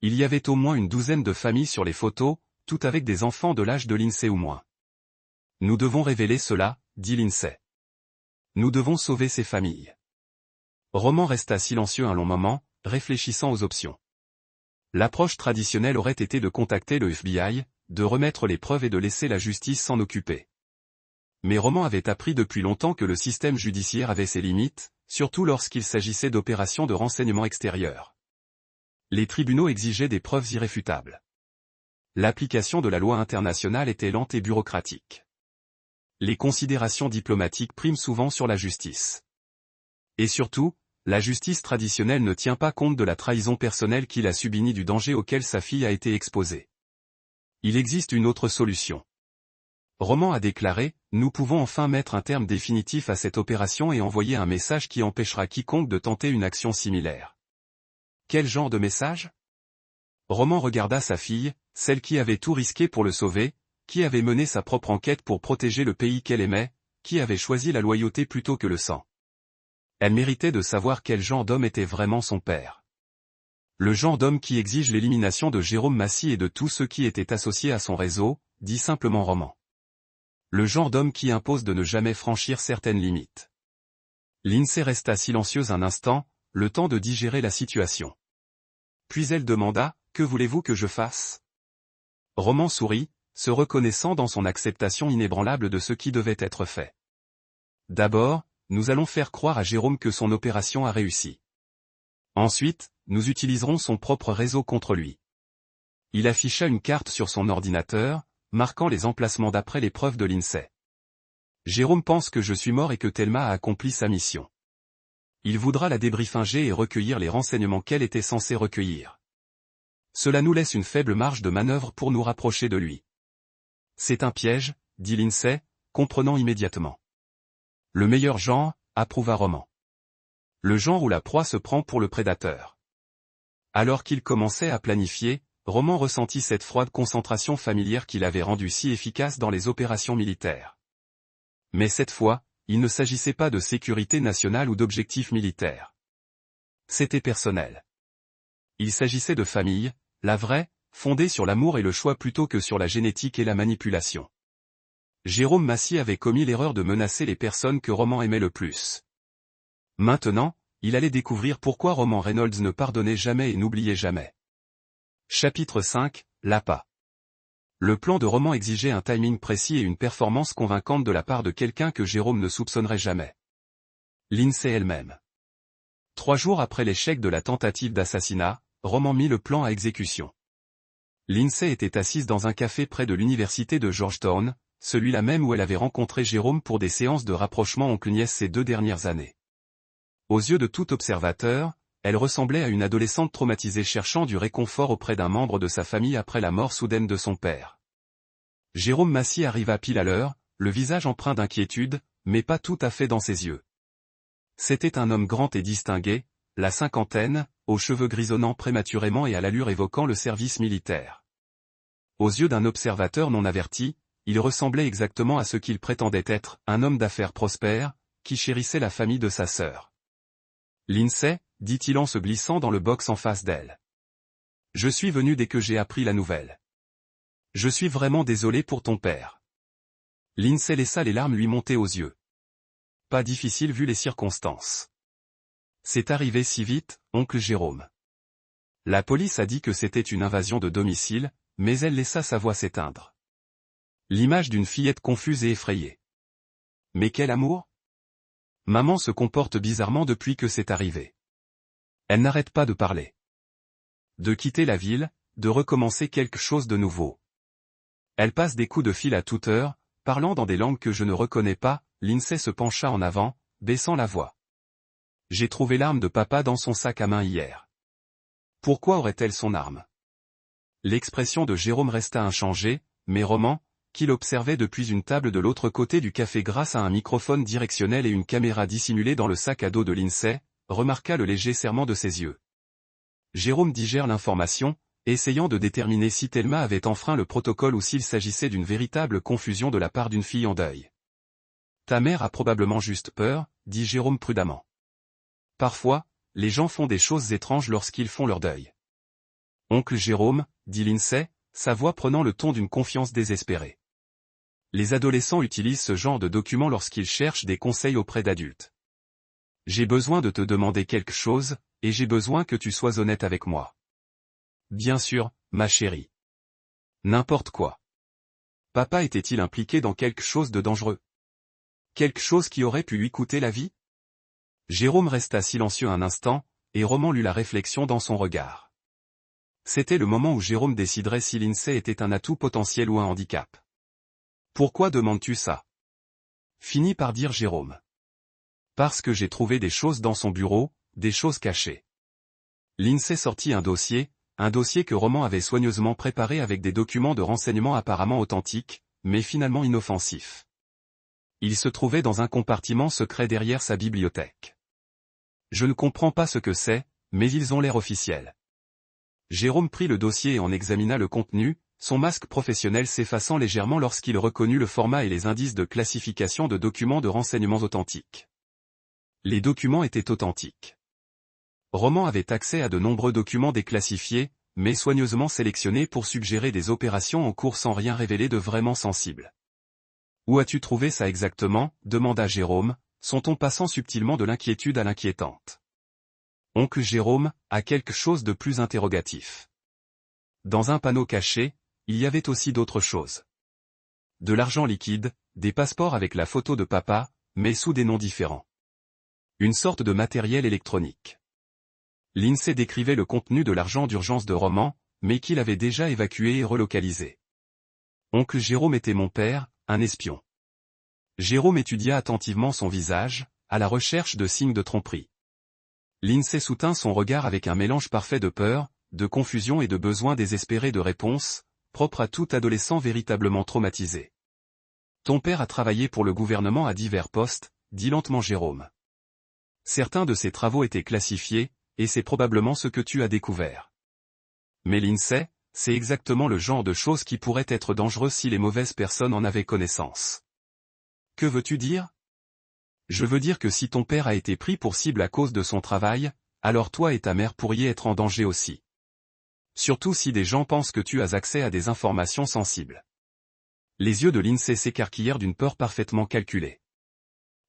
Il y avait au moins une douzaine de familles sur les photos, toutes avec des enfants de l'âge de Lindsay ou moins. Nous devons révéler cela, dit Lindsay. Nous devons sauver ces familles. Roman resta silencieux un long moment, réfléchissant aux options. L'approche traditionnelle aurait été de contacter le FBI, de remettre les preuves et de laisser la justice s'en occuper. Mais Roman avait appris depuis longtemps que le système judiciaire avait ses limites, surtout lorsqu'il s'agissait d'opérations de renseignement extérieur. Les tribunaux exigeaient des preuves irréfutables. L'application de la loi internationale était lente et bureaucratique. Les considérations diplomatiques priment souvent sur la justice. Et surtout, la justice traditionnelle ne tient pas compte de la trahison personnelle qu'il a subie ni du danger auquel sa fille a été exposée. Il existe une autre solution. Roman a déclaré, nous pouvons enfin mettre un terme définitif à cette opération et envoyer un message qui empêchera quiconque de tenter une action similaire. Quel genre de message? Roman regarda sa fille, celle qui avait tout risqué pour le sauver, qui avait mené sa propre enquête pour protéger le pays qu'elle aimait, qui avait choisi la loyauté plutôt que le sang. Elle méritait de savoir quel genre d'homme était vraiment son père. Le genre d'homme qui exige l'élimination de Jérôme Massy et de tous ceux qui étaient associés à son réseau, dit simplement Roman. Le genre d'homme qui impose de ne jamais franchir certaines limites. Lindsay resta silencieuse un instant, le temps de digérer la situation. Puis elle demanda, que voulez-vous que je fasse? Roman sourit, se reconnaissant dans son acceptation inébranlable de ce qui devait être fait. D'abord, nous allons faire croire à Jérôme que son opération a réussi. Ensuite, nous utiliserons son propre réseau contre lui. Il afficha une carte sur son ordinateur, marquant les emplacements d'après les preuves de Lindsay. Jérôme pense que je suis mort et que Thelma a accompli sa mission. Il voudra la débriefinger et recueillir les renseignements qu'elle était censée recueillir. Cela nous laisse une faible marge de manœuvre pour nous rapprocher de lui. C'est un piège, dit Lindsay, comprenant immédiatement. Le meilleur genre, approuva Roman. Le genre où la proie se prend pour le prédateur. Alors qu'il commençait à planifier, Roman ressentit cette froide concentration familière qui l'avait rendu si efficace dans les opérations militaires. Mais cette fois, il ne s'agissait pas de sécurité nationale ou d'objectifs militaires. C'était personnel. Il s'agissait de famille, la vraie, fondée sur l'amour et le choix plutôt que sur la génétique et la manipulation. Jérôme Massy avait commis l'erreur de menacer les personnes que Roman aimait le plus. Maintenant, il allait découvrir pourquoi Roman Reynolds ne pardonnait jamais et n'oubliait jamais. Chapitre 5, l'appât. Le plan de Roman exigeait un timing précis et une performance convaincante de la part de quelqu'un que Jérôme ne soupçonnerait jamais. Lindsay elle-même. 3 jours après l'échec de la tentative d'assassinat, Roman mit le plan à exécution. Lindsay était assise dans un café près de l'université de Georgetown, celui-là même où elle avait rencontré Jérôme pour des séances de rapprochement oncle-nièce ces 2 dernières années. Aux yeux de tout observateur, elle ressemblait à une adolescente traumatisée cherchant du réconfort auprès d'un membre de sa famille après la mort soudaine de son père. Jérôme Massy arriva pile à l'heure, le visage empreint d'inquiétude, mais pas tout à fait dans ses yeux. C'était un homme grand et distingué, la cinquantaine, aux cheveux grisonnants prématurément et à l'allure évoquant le service militaire. Aux yeux d'un observateur non averti, il ressemblait exactement à ce qu'il prétendait être, un homme d'affaires prospère, qui chérissait la famille de sa sœur. Lindsay, dit-il en se glissant dans le box en face d'elle. Je suis venu dès que j'ai appris la nouvelle. Je suis vraiment désolé pour ton père. Lindsay laissa les larmes lui monter aux yeux. Pas difficile vu les circonstances. C'est arrivé si vite, oncle Jérôme. La police a dit que c'était une invasion de domicile, mais elle laissa sa voix s'éteindre. L'image d'une fillette confuse et effrayée. Mais quel amour? Maman se comporte bizarrement depuis que c'est arrivé. Elle n'arrête pas de parler. De quitter la ville, de recommencer quelque chose de nouveau. Elle passe des coups de fil à toute heure, parlant dans des langues que je ne reconnais pas. Lindsay se pencha en avant, baissant la voix. J'ai trouvé l'arme de papa dans son sac à main hier. Pourquoi aurait-elle son arme? L'expression de Jérôme resta inchangée, mais Roman, qui l'observait depuis une table de l'autre côté du café grâce à un microphone directionnel et une caméra dissimulée dans le sac à dos de Lindsay, remarqua le léger serrement de ses yeux. Jérôme digère l'information, essayant de déterminer si Thelma avait enfreint le protocole ou s'il s'agissait d'une véritable confusion de la part d'une fille en deuil. Ta mère a probablement juste peur, dit Jérôme prudemment. Parfois, les gens font des choses étranges lorsqu'ils font leur deuil. Oncle Jérôme, dit Lindsay, sa voix prenant le ton d'une confiance désespérée. Les adolescents utilisent ce genre de documents lorsqu'ils cherchent des conseils auprès d'adultes. J'ai besoin de te demander quelque chose, et j'ai besoin que tu sois honnête avec moi. Bien sûr, ma chérie. N'importe quoi. Papa était-il impliqué dans quelque chose de dangereux? Quelque chose qui aurait pu lui coûter la vie? Jérôme resta silencieux un instant, et Roman lut la réflexion dans son regard. C'était le moment où Jérôme déciderait si Lindsay était un atout potentiel ou un handicap. Pourquoi demandes-tu ça? Finit par dire Jérôme. Parce que j'ai trouvé des choses dans son bureau, des choses cachées. Lindsay sortit un dossier que Roman avait soigneusement préparé avec des documents de renseignement apparemment authentiques, mais finalement inoffensifs. Il se trouvait dans un compartiment secret derrière sa bibliothèque. Je ne comprends pas ce que c'est, mais ils ont l'air officiels. Jérôme prit le dossier et en examina le contenu, son masque professionnel s'effaçant légèrement lorsqu'il reconnut le format et les indices de classification de documents de renseignements authentiques. Les documents étaient authentiques. Roman avait accès à de nombreux documents déclassifiés, mais soigneusement sélectionnés pour suggérer des opérations en cours sans rien révéler de vraiment sensible. « Où as-tu trouvé ça exactement » demanda Jérôme, son ton passant subtilement de l'inquiétude à l'inquiétante. Oncle Jérôme a quelque chose de plus interrogatif. Dans un panneau caché, il y avait aussi d'autres choses. De l'argent liquide, des passeports avec la photo de papa, mais sous des noms différents. Une sorte de matériel électronique. Lindsay décrivait le contenu de l'argent d'urgence de Roman, mais qu'il avait déjà évacué et relocalisé. Oncle Jérôme était mon père, un espion. Jérôme étudia attentivement son visage, à la recherche de signes de tromperie. Lindsay soutint son regard avec un mélange parfait de peur, de confusion et de besoin désespéré de réponse, propre à tout adolescent véritablement traumatisé. Ton père a travaillé pour le gouvernement à divers postes, dit lentement Jérôme. Certains de ses travaux étaient classifiés, et c'est probablement ce que tu as découvert. Mais Lindsay, c'est exactement le genre de choses qui pourraient être dangereuses si les mauvaises personnes en avaient connaissance. Que veux-tu dire? Je veux dire que si ton père a été pris pour cible à cause de son travail, alors toi et ta mère pourriez être en danger aussi. Surtout si des gens pensent que tu as accès à des informations sensibles. Les yeux de Lindsay s'écarquillèrent d'une peur parfaitement calculée.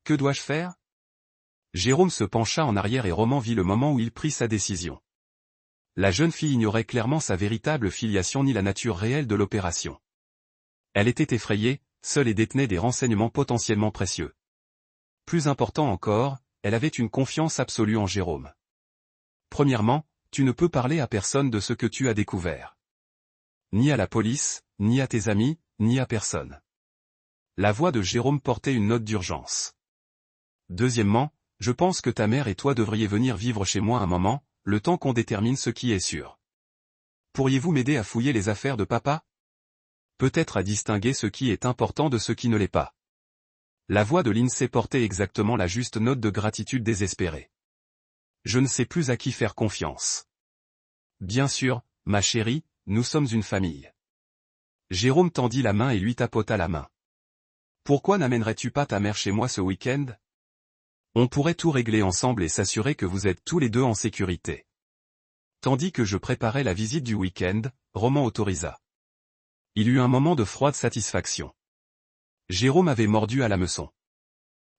Que dois-je faire? Jérôme se pencha en arrière et Roman vit le moment où il prit sa décision. La jeune fille ignorait clairement sa véritable filiation ni la nature réelle de l'opération. Elle était effrayée, seule et détenait des renseignements potentiellement précieux. Plus important encore, elle avait une confiance absolue en Jérôme. Premièrement, tu ne peux parler à personne de ce que tu as découvert. Ni à la police, ni à tes amis, ni à personne. La voix de Jérôme portait une note d'urgence. Deuxièmement, je pense que ta mère et toi devriez venir vivre chez moi un moment, le temps qu'on détermine ce qui est sûr. Pourriez-vous m'aider à fouiller les affaires de papa? Peut-être à distinguer ce qui est important de ce qui ne l'est pas. La voix de Lindsay portait exactement la juste note de gratitude désespérée. Je ne sais plus à qui faire confiance. Bien sûr, ma chérie, nous sommes une famille. Jérôme tendit la main et lui tapota la main. Pourquoi n'amènerais-tu pas ta mère chez moi ce week-end? On pourrait tout régler ensemble et s'assurer que vous êtes tous les deux en sécurité. Tandis que je préparais la visite du week-end, Roman autorisa. Il eut un moment de froide satisfaction. Jérôme avait mordu à l'hameçon.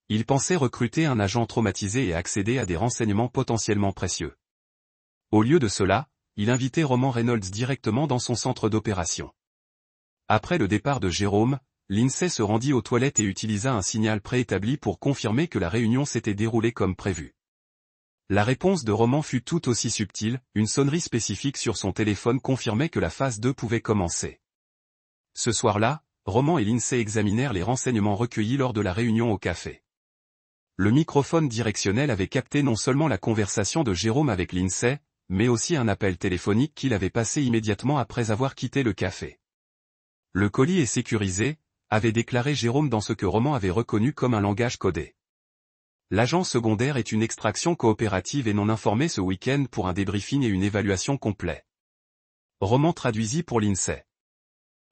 Il pensait recruter un agent traumatisé et accéder à des renseignements potentiellement précieux. Au lieu de cela, il invitait Roman Reynolds directement dans son centre d'opération. Après le départ de Jérôme, Lindsay se rendit aux toilettes et utilisa un signal préétabli pour confirmer que la réunion s'était déroulée comme prévu. La réponse de Roman fut tout aussi subtile, une sonnerie spécifique sur son téléphone confirmait que la phase 2 pouvait commencer. Ce soir-là, Roman et Lindsay examinèrent les renseignements recueillis lors de la réunion au café. Le microphone directionnel avait capté non seulement la conversation de Jérôme avec Lindsay, mais aussi un appel téléphonique qu'il avait passé immédiatement après avoir quitté le café. Le colis est sécurisé, avait déclaré Jérôme dans ce que Roman avait reconnu comme un langage codé. L'agent secondaire est une extraction coopérative et non informée ce week-end pour un débriefing et une évaluation complets. Roman traduisit pour Lindsay.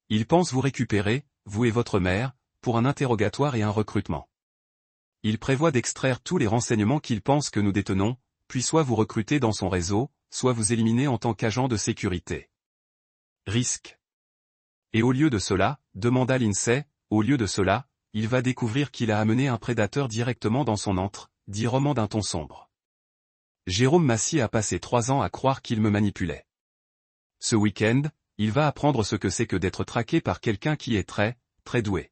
Il pense vous récupérer, vous et votre mère, pour un interrogatoire et un recrutement. Il prévoit d'extraire tous les renseignements qu'il pense que nous détenons, puis soit vous recruter dans son réseau, soit vous éliminer en tant qu'agent de sécurité. Risque. Et au lieu de cela, demanda Lindsay, au lieu de cela, il va découvrir qu'il a amené un prédateur directement dans son antre, dit Roman d'un ton sombre. Jérôme Massier a passé 3 ans à croire qu'il me manipulait. Ce week-end, il va apprendre ce que c'est que d'être traqué par quelqu'un qui est très, très doué.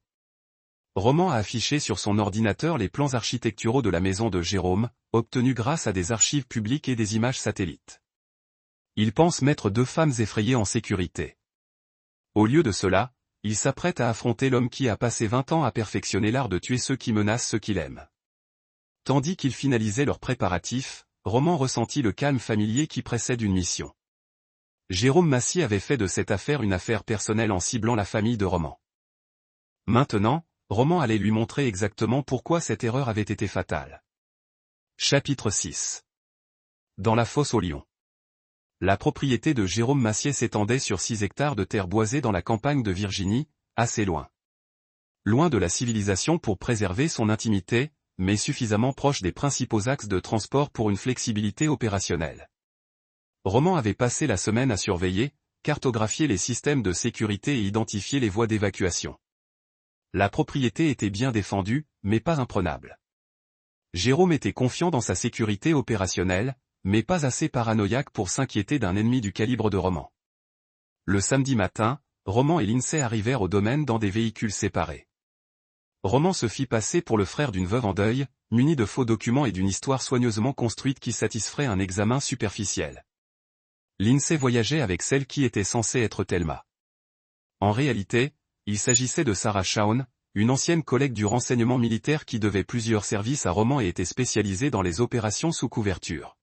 Roman a affiché sur son ordinateur les plans architecturaux de la maison de Jérôme, obtenus grâce à des archives publiques et des images satellites. Il pense mettre 2 femmes effrayées en sécurité. Au lieu de cela, il s'apprête à affronter l'homme qui a passé 20 ans à perfectionner l'art de tuer ceux qui menacent ceux qu'il aime. Tandis qu'il finalisait leurs préparatifs, Roman ressentit le calme familier qui précède une mission. Jérôme Massier avait fait de cette affaire une affaire personnelle en ciblant la famille de Roman. Maintenant, Roman allait lui montrer exactement pourquoi cette erreur avait été fatale. Chapitre 6. Dans la fosse aux lions. La propriété de Jérôme Massier s'étendait sur 6 hectares de terre boisée dans la campagne de Virginie, assez loin. Loin de la civilisation pour préserver son intimité, mais suffisamment proche des principaux axes de transport pour une flexibilité opérationnelle. Roman avait passé la semaine à surveiller, cartographier les systèmes de sécurité et identifier les voies d'évacuation. La propriété était bien défendue, mais pas imprenable. Jérôme était confiant dans sa sécurité opérationnelle, mais pas assez paranoïaque pour s'inquiéter d'un ennemi du calibre de Roman. Le samedi matin, Roman et Lindsay arrivèrent au domaine dans des véhicules séparés. Roman se fit passer pour le frère d'une veuve en deuil, muni de faux documents et d'une histoire soigneusement construite qui satisferait un examen superficiel. Lindsay voyageait avec celle qui était censée être Thelma. En réalité, il s'agissait de Sarah Shawn, une ancienne collègue du renseignement militaire qui devait plusieurs services à Roman et était spécialisée dans les opérations sous couverture.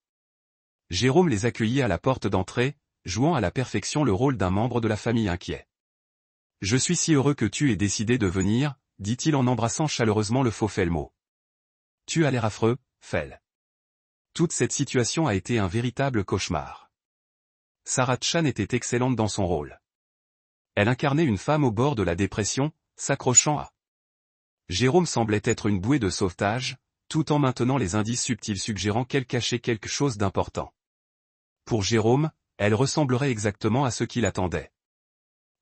Jérôme les accueillit à la porte d'entrée, jouant à la perfection le rôle d'un membre de la famille inquiet. « Je suis si heureux que tu aies décidé de venir, » dit-il en embrassant chaleureusement le faux Felmo. « Tu as l'air affreux, Fel. » Toute cette situation a été un véritable cauchemar. Sarah Chan était excellente dans son rôle. Elle incarnait une femme au bord de la dépression, s'accrochant à. Jérôme semblait être une bouée de sauvetage, tout en maintenant les indices subtils suggérant qu'elle cachait quelque chose d'important. Pour Jérôme, elle ressemblerait exactement à ce qu'il attendait.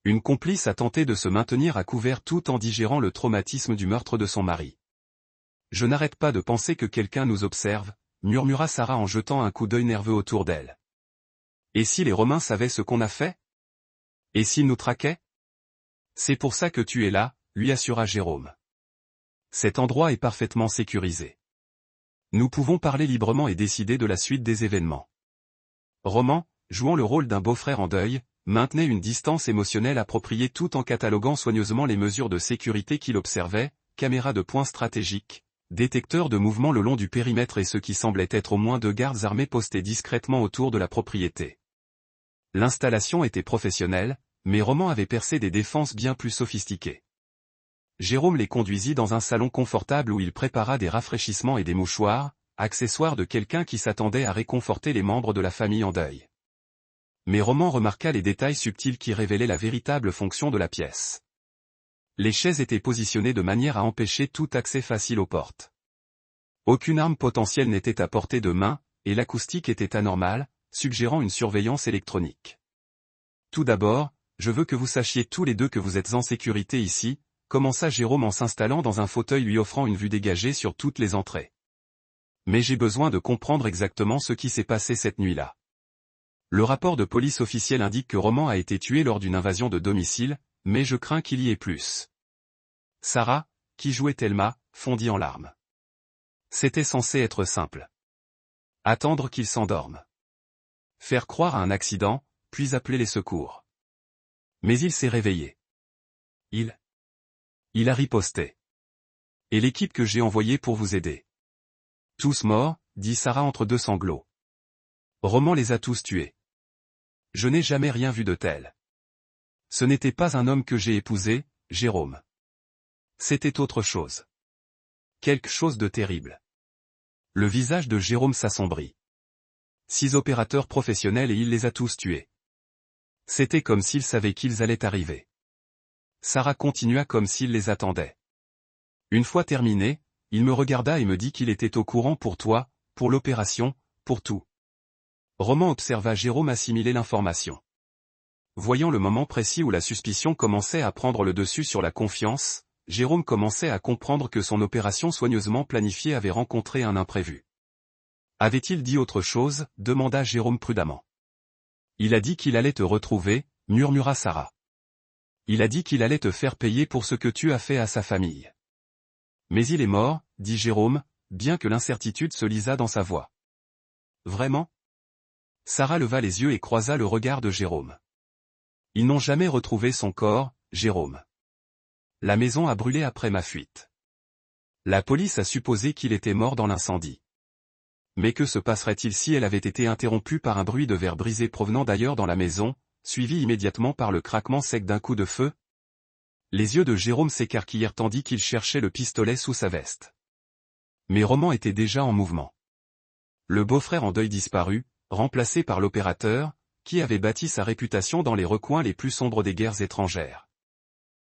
Une complice a tenté de se maintenir à couvert tout en digérant le traumatisme du meurtre de son mari. « Je n'arrête pas de penser que quelqu'un nous observe », murmura Sarah en jetant un coup d'œil nerveux autour d'elle. « Et si les Romains savaient ce qu'on a fait ? Et s'ils nous traquaient ? C'est pour ça que tu es là, » lui assura Jérôme. Cet endroit est parfaitement sécurisé. Nous pouvons parler librement et décider de la suite des événements. Roman, jouant le rôle d'un beau-frère en deuil, maintenait une distance émotionnelle appropriée tout en cataloguant soigneusement les mesures de sécurité qu'il observait, caméras de points stratégiques, détecteurs de mouvements le long du périmètre et ce qui semblait être au moins 2 gardes armés postés discrètement autour de la propriété. L'installation était professionnelle, mais Roman avait percé des défenses bien plus sophistiquées. Jérôme les conduisit dans un salon confortable où il prépara des rafraîchissements et des mouchoirs, accessoires de quelqu'un qui s'attendait à réconforter les membres de la famille en deuil. Mais Roman remarqua les détails subtils qui révélaient la véritable fonction de la pièce. Les chaises étaient positionnées de manière à empêcher tout accès facile aux portes. Aucune arme potentielle n'était à portée de main, et l'acoustique était anormale, suggérant une surveillance électronique. Tout d'abord, je veux que vous sachiez tous les deux que vous êtes en sécurité ici, commença Jérôme en s'installant dans un fauteuil lui offrant une vue dégagée sur toutes les entrées. Mais j'ai besoin de comprendre exactement ce qui s'est passé cette nuit-là. Le rapport de police officiel indique que Roman a été tué lors d'une invasion de domicile, mais je crains qu'il y ait plus. Sarah, qui jouait Thelma, fondit en larmes. C'était censé être simple. Attendre qu'il s'endorme. Faire croire à un accident, puis appeler les secours. Mais il s'est réveillé. Il a riposté. Et l'équipe que j'ai envoyée pour vous aider. Tous morts, dit Sarah entre 2 sanglots. Roman les a tous tués. Je n'ai jamais rien vu de tel. Ce n'était pas un homme que j'ai épousé, Jérôme. C'était autre chose. Quelque chose de terrible. Le visage de Jérôme s'assombrit. 6 opérateurs professionnels et il les a tous tués. C'était comme s'il savait qu'ils allaient arriver. Sarah continua comme s'il les attendait. Une fois terminé, il me regarda et me dit qu'il était au courant pour toi, pour l'opération, pour tout. Roman observa Jérôme assimiler l'information. Voyant le moment précis où la suspicion commençait à prendre le dessus sur la confiance, Jérôme commençait à comprendre que son opération soigneusement planifiée avait rencontré un imprévu. Avait-il dit autre chose, demanda Jérôme prudemment. Il a dit qu'il allait te retrouver, murmura Sarah. Il a dit qu'il allait te faire payer pour ce que tu as fait à sa famille. Mais il est mort, dit Jérôme, bien que l'incertitude se lisât dans sa voix. Vraiment ? Sarah leva les yeux et croisa le regard de Jérôme. Ils n'ont jamais retrouvé son corps, Jérôme. La maison a brûlé après ma fuite. La police a supposé qu'il était mort dans l'incendie. Mais que se passerait-il si elle avait été interrompue par un bruit de verre brisé provenant d'ailleurs dans la maison, suivi immédiatement par le craquement sec d'un coup de feu? Les yeux de Jérôme s'écarquillèrent tandis qu'il cherchait le pistolet sous sa veste. Mais Roman était déjà en mouvement. Le beau-frère en deuil disparu, remplacé par l'opérateur, qui avait bâti sa réputation dans les recoins les plus sombres des guerres étrangères.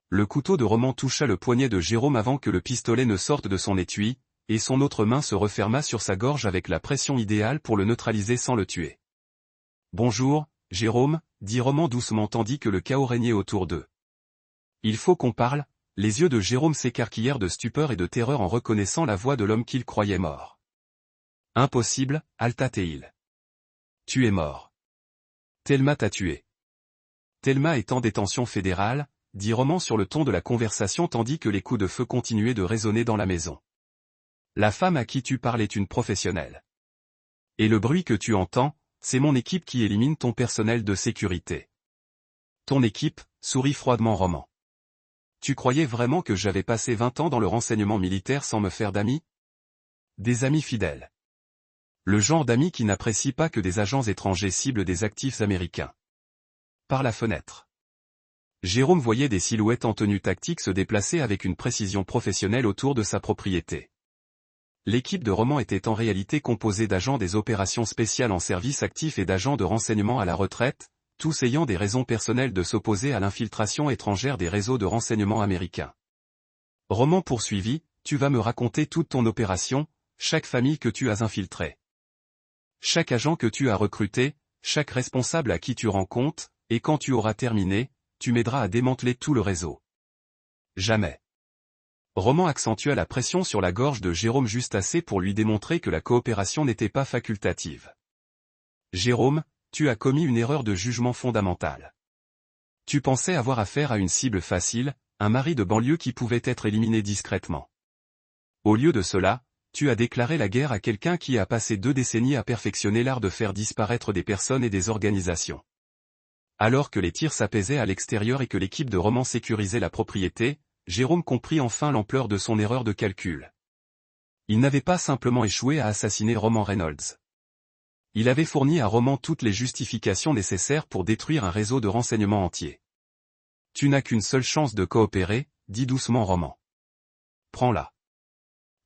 Le couteau de Roman toucha le poignet de Jérôme avant que le pistolet ne sorte de son étui, et son autre main se referma sur sa gorge avec la pression idéale pour le neutraliser sans le tuer. « Bonjour, Jérôme, dit Roman doucement tandis que le chaos régnait autour d'eux. Il faut qu'on parle. Les yeux de Jérôme s'écarquillèrent de stupeur et de terreur en reconnaissant la voix de l'homme qu'il croyait mort. Impossible, Alta-Teil. Tu es mort. Thelma t'a tué. Thelma est en détention fédérale, dit Roman sur le ton de la conversation tandis que les coups de feu continuaient de résonner dans la maison. La femme à qui tu parles est une professionnelle. Et le bruit que tu entends, c'est mon équipe qui élimine ton personnel de sécurité. Ton équipe, sourit froidement Roman. Tu croyais vraiment que j'avais passé 20 ans dans le renseignement militaire sans me faire d'amis? Des amis fidèles. Le genre d'amis qui n'apprécient pas que des agents étrangers ciblent des actifs américains. Par la fenêtre. Jérôme voyait des silhouettes en tenue tactique se déplacer avec une précision professionnelle autour de sa propriété. L'équipe de Roman était en réalité composée d'agents des opérations spéciales en service actif et d'agents de renseignement à la retraite, tous ayant des raisons personnelles de s'opposer à l'infiltration étrangère des réseaux de renseignement américains. Roman poursuivit, tu vas me raconter toute ton opération, chaque famille que tu as infiltrée. Chaque agent que tu as recruté, chaque responsable à qui tu rends compte, et quand tu auras terminé, tu m'aideras à démanteler tout le réseau. Jamais. Roman accentua la pression sur la gorge de Jérôme juste assez pour lui démontrer que la coopération n'était pas facultative. Jérôme, tu as commis une erreur de jugement fondamentale. Tu pensais avoir affaire à une cible facile, un mari de banlieue qui pouvait être éliminé discrètement. Au lieu de cela, tu as déclaré la guerre à quelqu'un qui a passé 2 décennies à perfectionner l'art de faire disparaître des personnes et des organisations. Alors que les tirs s'apaisaient à l'extérieur et que l'équipe de Roman sécurisait la propriété, Jérôme comprit enfin l'ampleur de son erreur de calcul. Il n'avait pas simplement échoué à assassiner Roman Reynolds. Il avait fourni à Roman toutes les justifications nécessaires pour détruire un réseau de renseignement entier. Tu n'as qu'une seule chance de coopérer, dit doucement Roman. Prends-la.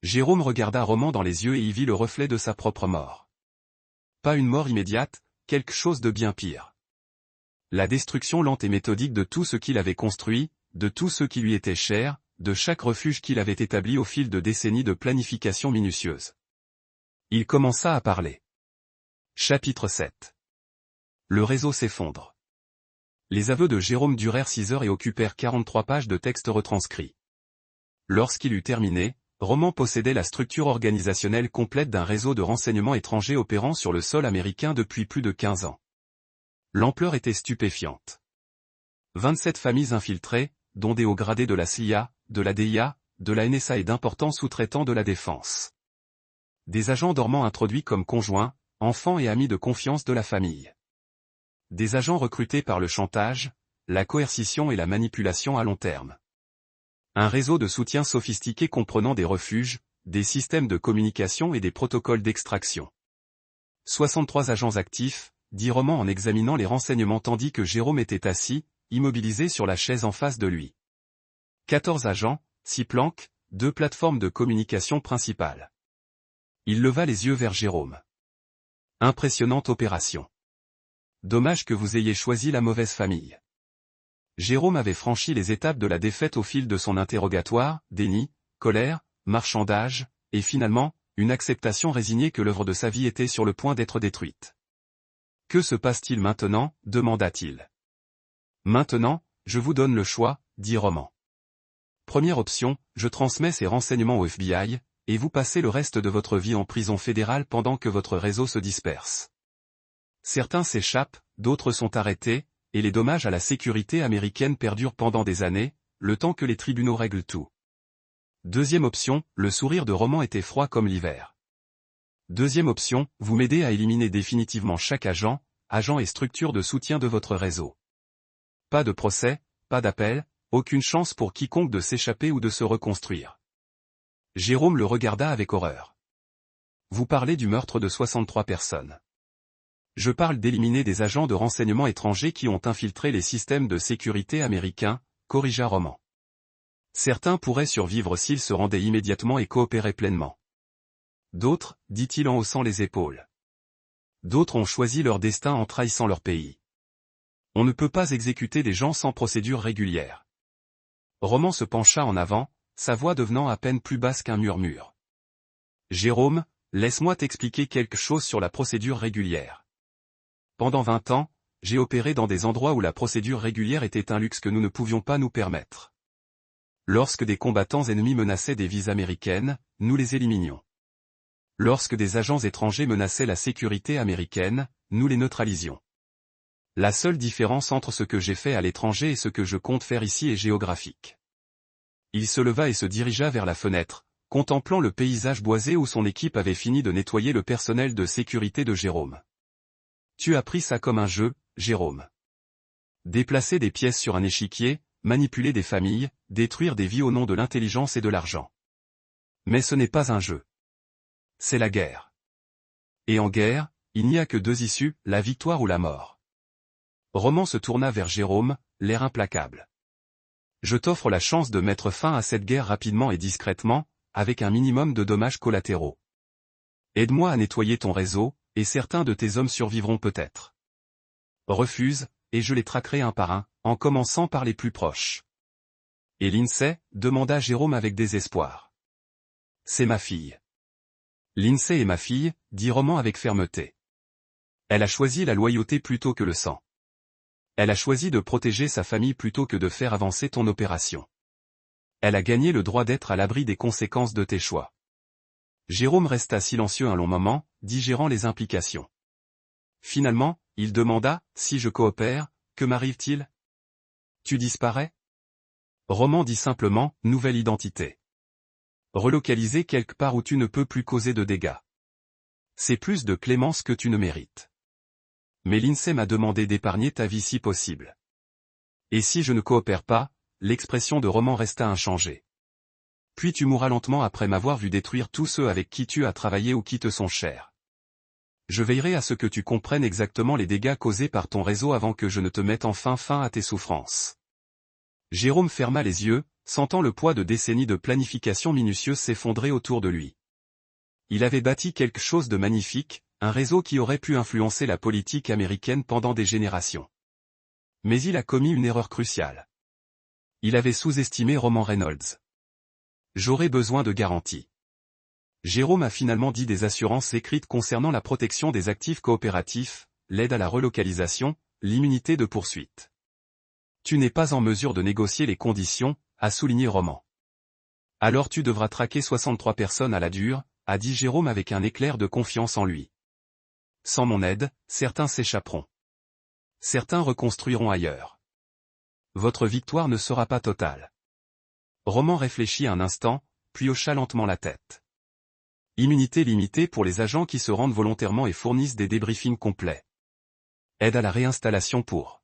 Jérôme regarda Roman dans les yeux et y vit le reflet de sa propre mort. Pas une mort immédiate, quelque chose de bien pire. La destruction lente et méthodique de tout ce qu'il avait construit, de tout ce qui lui était cher, de chaque refuge qu'il avait établi au fil de décennies de planification minutieuse. Il commença à parler. Chapitre 7. Le réseau s'effondre. Les aveux de Jérôme durèrent 6 heures et occupèrent 43 pages de texte retranscrit. Lorsqu'il eut terminé, Roman possédait la structure organisationnelle complète d'un réseau de renseignements étrangers opérant sur le sol américain depuis plus de 15 ans. L'ampleur était stupéfiante. 27 familles infiltrées, dont des hauts gradés de la CIA, de la DIA, de la NSA et d'importants sous-traitants de la défense. Des agents dormants introduits comme conjoints, enfants et amis de confiance de la famille. Des agents recrutés par le chantage, la coercition et la manipulation à long terme. Un réseau de soutien sophistiqué comprenant des refuges, des systèmes de communication et des protocoles d'extraction. 63 agents actifs, dit Roman en examinant les renseignements tandis que Jérôme était assis, immobilisé sur la chaise en face de lui. 14 agents, 6 planques, 2 plateformes de communication principales. Il leva les yeux vers Jérôme. Impressionnante opération. Dommage que vous ayez choisi la mauvaise famille. Jérôme avait franchi les étapes de la défaite au fil de son interrogatoire, déni, colère, marchandage, et finalement, une acceptation résignée que l'œuvre de sa vie était sur le point d'être détruite. Que se passe-t-il maintenant, demanda-t-il. Maintenant, je vous donne le choix, dit Roman. Première option, je transmets ces renseignements au FBI, et vous passez le reste de votre vie en prison fédérale pendant que votre réseau se disperse. Certains s'échappent, d'autres sont arrêtés, et les dommages à la sécurité américaine perdurent pendant des années, le temps que les tribunaux règlent tout. Deuxième option, le sourire de Roman était froid comme l'hiver. Deuxième option, vous m'aidez à éliminer définitivement chaque agent et structure de soutien de votre réseau. Pas de procès, pas d'appel, aucune chance pour quiconque de s'échapper ou de se reconstruire. Jérôme le regarda avec horreur. Vous parlez du meurtre de 63 personnes. Je parle d'éliminer des agents de renseignement étrangers qui ont infiltré les systèmes de sécurité américains, corrigea Roman. Certains pourraient survivre s'ils se rendaient immédiatement et coopéraient pleinement. D'autres, dit-il en haussant les épaules. D'autres ont choisi leur destin en trahissant leur pays. On ne peut pas exécuter des gens sans procédure régulière. Roman se pencha en avant, sa voix devenant à peine plus basse qu'un murmure. Jérôme, laisse-moi t'expliquer quelque chose sur la procédure régulière. Pendant 20 ans, j'ai opéré dans des endroits où la procédure régulière était un luxe que nous ne pouvions pas nous permettre. Lorsque des combattants ennemis menaçaient des vies américaines, nous les éliminions. Lorsque des agents étrangers menaçaient la sécurité américaine, nous les neutralisions. La seule différence entre ce que j'ai fait à l'étranger et ce que je compte faire ici est géographique. Il se leva et se dirigea vers la fenêtre, contemplant le paysage boisé où son équipe avait fini de nettoyer le personnel de sécurité de Jérôme. Tu as pris ça comme un jeu, Jérôme. Déplacer des pièces sur un échiquier, manipuler des familles, détruire des vies au nom de l'intelligence et de l'argent. Mais ce n'est pas un jeu. C'est la guerre. Et en guerre, il n'y a que deux issues, la victoire ou la mort. Roman se tourna vers Jérôme, l'air implacable. Je t'offre la chance de mettre fin à cette guerre rapidement et discrètement, avec un minimum de dommages collatéraux. Aide-moi à nettoyer ton réseau, et certains de tes hommes survivront peut-être. Refuse, et je les traquerai un par un, en commençant par les plus proches. Et Lindsay, demanda Jérôme avec désespoir. C'est ma fille. Lindsay est ma fille, dit Roman avec fermeté. Elle a choisi la loyauté plutôt que le sang. Elle a choisi de protéger sa famille plutôt que de faire avancer ton opération. Elle a gagné le droit d'être à l'abri des conséquences de tes choix. Jérôme resta silencieux un long moment, digérant les implications. Finalement, il demanda, si je coopère, que m'arrive-t-il? Tu disparais? Roman dit simplement, nouvelle identité. Relocalisé quelque part où tu ne peux plus causer de dégâts. C'est plus de clémence que tu ne mérites. Mais Lindsay m'a demandé d'épargner ta vie si possible. Et si je ne coopère pas, l'expression de Roman resta inchangée. Puis tu mourras lentement après m'avoir vu détruire tous ceux avec qui tu as travaillé ou qui te sont chers. Je veillerai à ce que tu comprennes exactement les dégâts causés par ton réseau avant que je ne te mette enfin fin à tes souffrances. Jérôme ferma les yeux, sentant le poids de décennies de planification minutieuse s'effondrer autour de lui. Il avait bâti quelque chose de magnifique, un réseau qui aurait pu influencer la politique américaine pendant des générations. Mais il a commis une erreur cruciale. Il avait sous-estimé Roman Reynolds. J'aurais besoin de garanties. Jérôme a finalement dit des assurances écrites concernant la protection des actifs coopératifs, l'aide à la relocalisation, l'immunité de poursuite. Tu n'es pas en mesure de négocier les conditions, a souligné Roman. Alors tu devras traquer 63 personnes à la dure, a dit Jérôme avec un éclair de confiance en lui. Sans mon aide, certains s'échapperont. Certains reconstruiront ailleurs. Votre victoire ne sera pas totale. Roman réfléchit un instant, puis hocha lentement la tête. Immunité limitée pour les agents qui se rendent volontairement et fournissent des débriefings complets. Aide à la réinstallation pour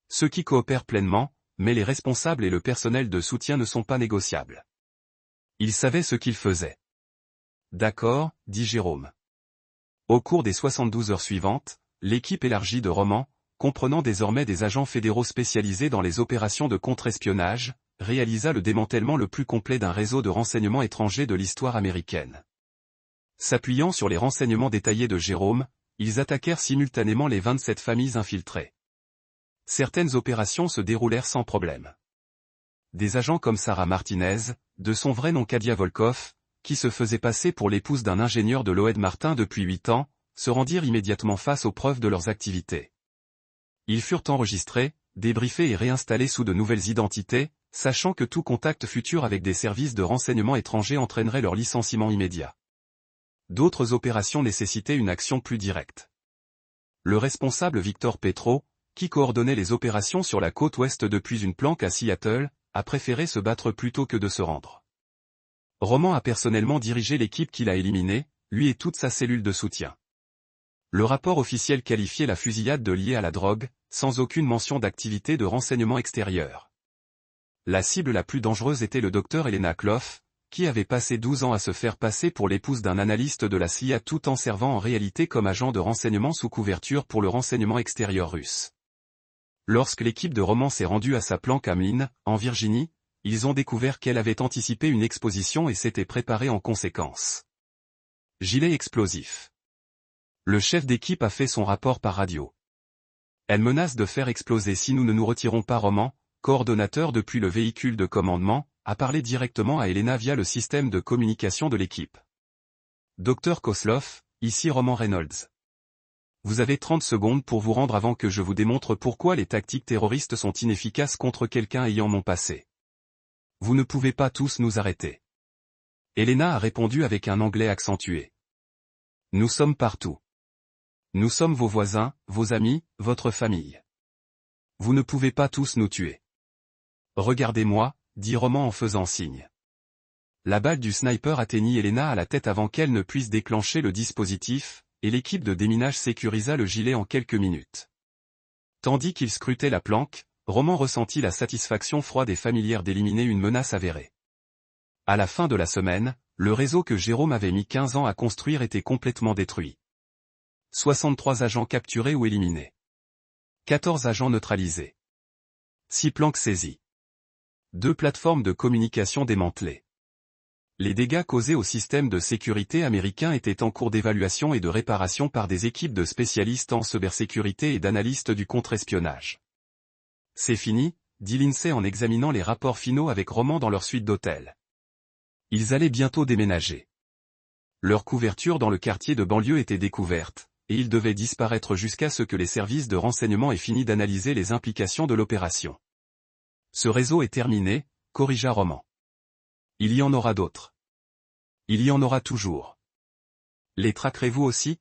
ceux qui coopèrent pleinement, mais les responsables et le personnel de soutien ne sont pas négociables. Ils savaient ce qu'ils faisaient. D'accord, dit Jérôme. Au cours des 72 heures suivantes, l'équipe élargie de Roman, comprenant désormais des agents fédéraux spécialisés dans les opérations de contre-espionnage, réalisa le démantèlement le plus complet d'un réseau de renseignements étrangers de l'histoire américaine. S'appuyant sur les renseignements détaillés de Jérôme, ils attaquèrent simultanément les 27 familles infiltrées. Certaines opérations se déroulèrent sans problème. des agents comme Sarah Martinez, de son vrai nom Kadia Volkov, qui se faisait passer pour l'épouse d'un ingénieur de Lockheed Martin depuis 8 ans, se rendirent immédiatement face aux preuves de leurs activités. Ils furent enregistrés, débriefés et réinstallés sous de nouvelles identités, sachant que tout contact futur avec des services de renseignement étrangers entraînerait leur licenciement immédiat. D'autres opérations nécessitaient une action plus directe. Le responsable Victor Petro, qui coordonnait les opérations sur la côte ouest depuis une planque à Seattle, a préféré se battre plutôt que de se rendre. Roman a personnellement dirigé l'équipe qu'il a éliminée, lui et toute sa cellule de soutien. Le rapport officiel qualifiait la fusillade de liée à la drogue, sans aucune mention d'activité de renseignement extérieur. La cible la plus dangereuse était le docteur Elena Kloff, qui avait passé 12 ans à se faire passer pour l'épouse d'un analyste de la CIA tout en servant en réalité comme agent de renseignement sous couverture pour le renseignement extérieur russe. Lorsque l'équipe de Roman s'est rendue à sa planque à Mine, en Virginie, ils ont découvert qu'elle avait anticipé une exposition et s'était préparée en conséquence. Gilet explosif. Le chef d'équipe a fait son rapport par radio. Elle menace de faire exploser si nous ne nous retirons pas. Roman, coordonnateur depuis le véhicule de commandement, a parlé directement à Elena via le système de communication de l'équipe. Dr Koslov, ici Roman Reynolds. Vous avez 30 secondes pour vous rendre avant que je vous démontre pourquoi les tactiques terroristes sont inefficaces contre quelqu'un ayant mon passé. Vous ne pouvez pas tous nous arrêter. Elena a répondu avec un anglais accentué. Nous sommes partout. Nous sommes vos voisins, vos amis, votre famille. Vous ne pouvez pas tous nous tuer. Regardez-moi, dit Roman en faisant signe. La balle du sniper atteignit Elena à la tête avant qu'elle ne puisse déclencher le dispositif, et l'équipe de déminage sécurisa le gilet en quelques minutes. Tandis qu'il scrutait la planque, Roman ressentit la satisfaction froide et familière d'éliminer une menace avérée. À la fin de la semaine, le réseau que Jérôme avait mis 15 ans à construire était complètement détruit. 63 agents capturés ou éliminés. 14 agents neutralisés. 6 planques saisies. 2 plateformes de communication démantelées. Les dégâts causés au système de sécurité américain étaient en cours d'évaluation et de réparation par des équipes de spécialistes en cybersécurité et d'analystes du contre-espionnage. C'est fini, dit l'INSEE en examinant les rapports finaux avec Roman dans leur suite d'hôtels. Ils allaient bientôt déménager. Leur couverture dans le quartier de banlieue était découverte, et ils devaient disparaître jusqu'à ce que les services de renseignement aient fini d'analyser les implications de l'opération. Ce réseau est terminé, corrigea Roman. Il y en aura d'autres. Il y en aura toujours. Les traquerez-vous aussi?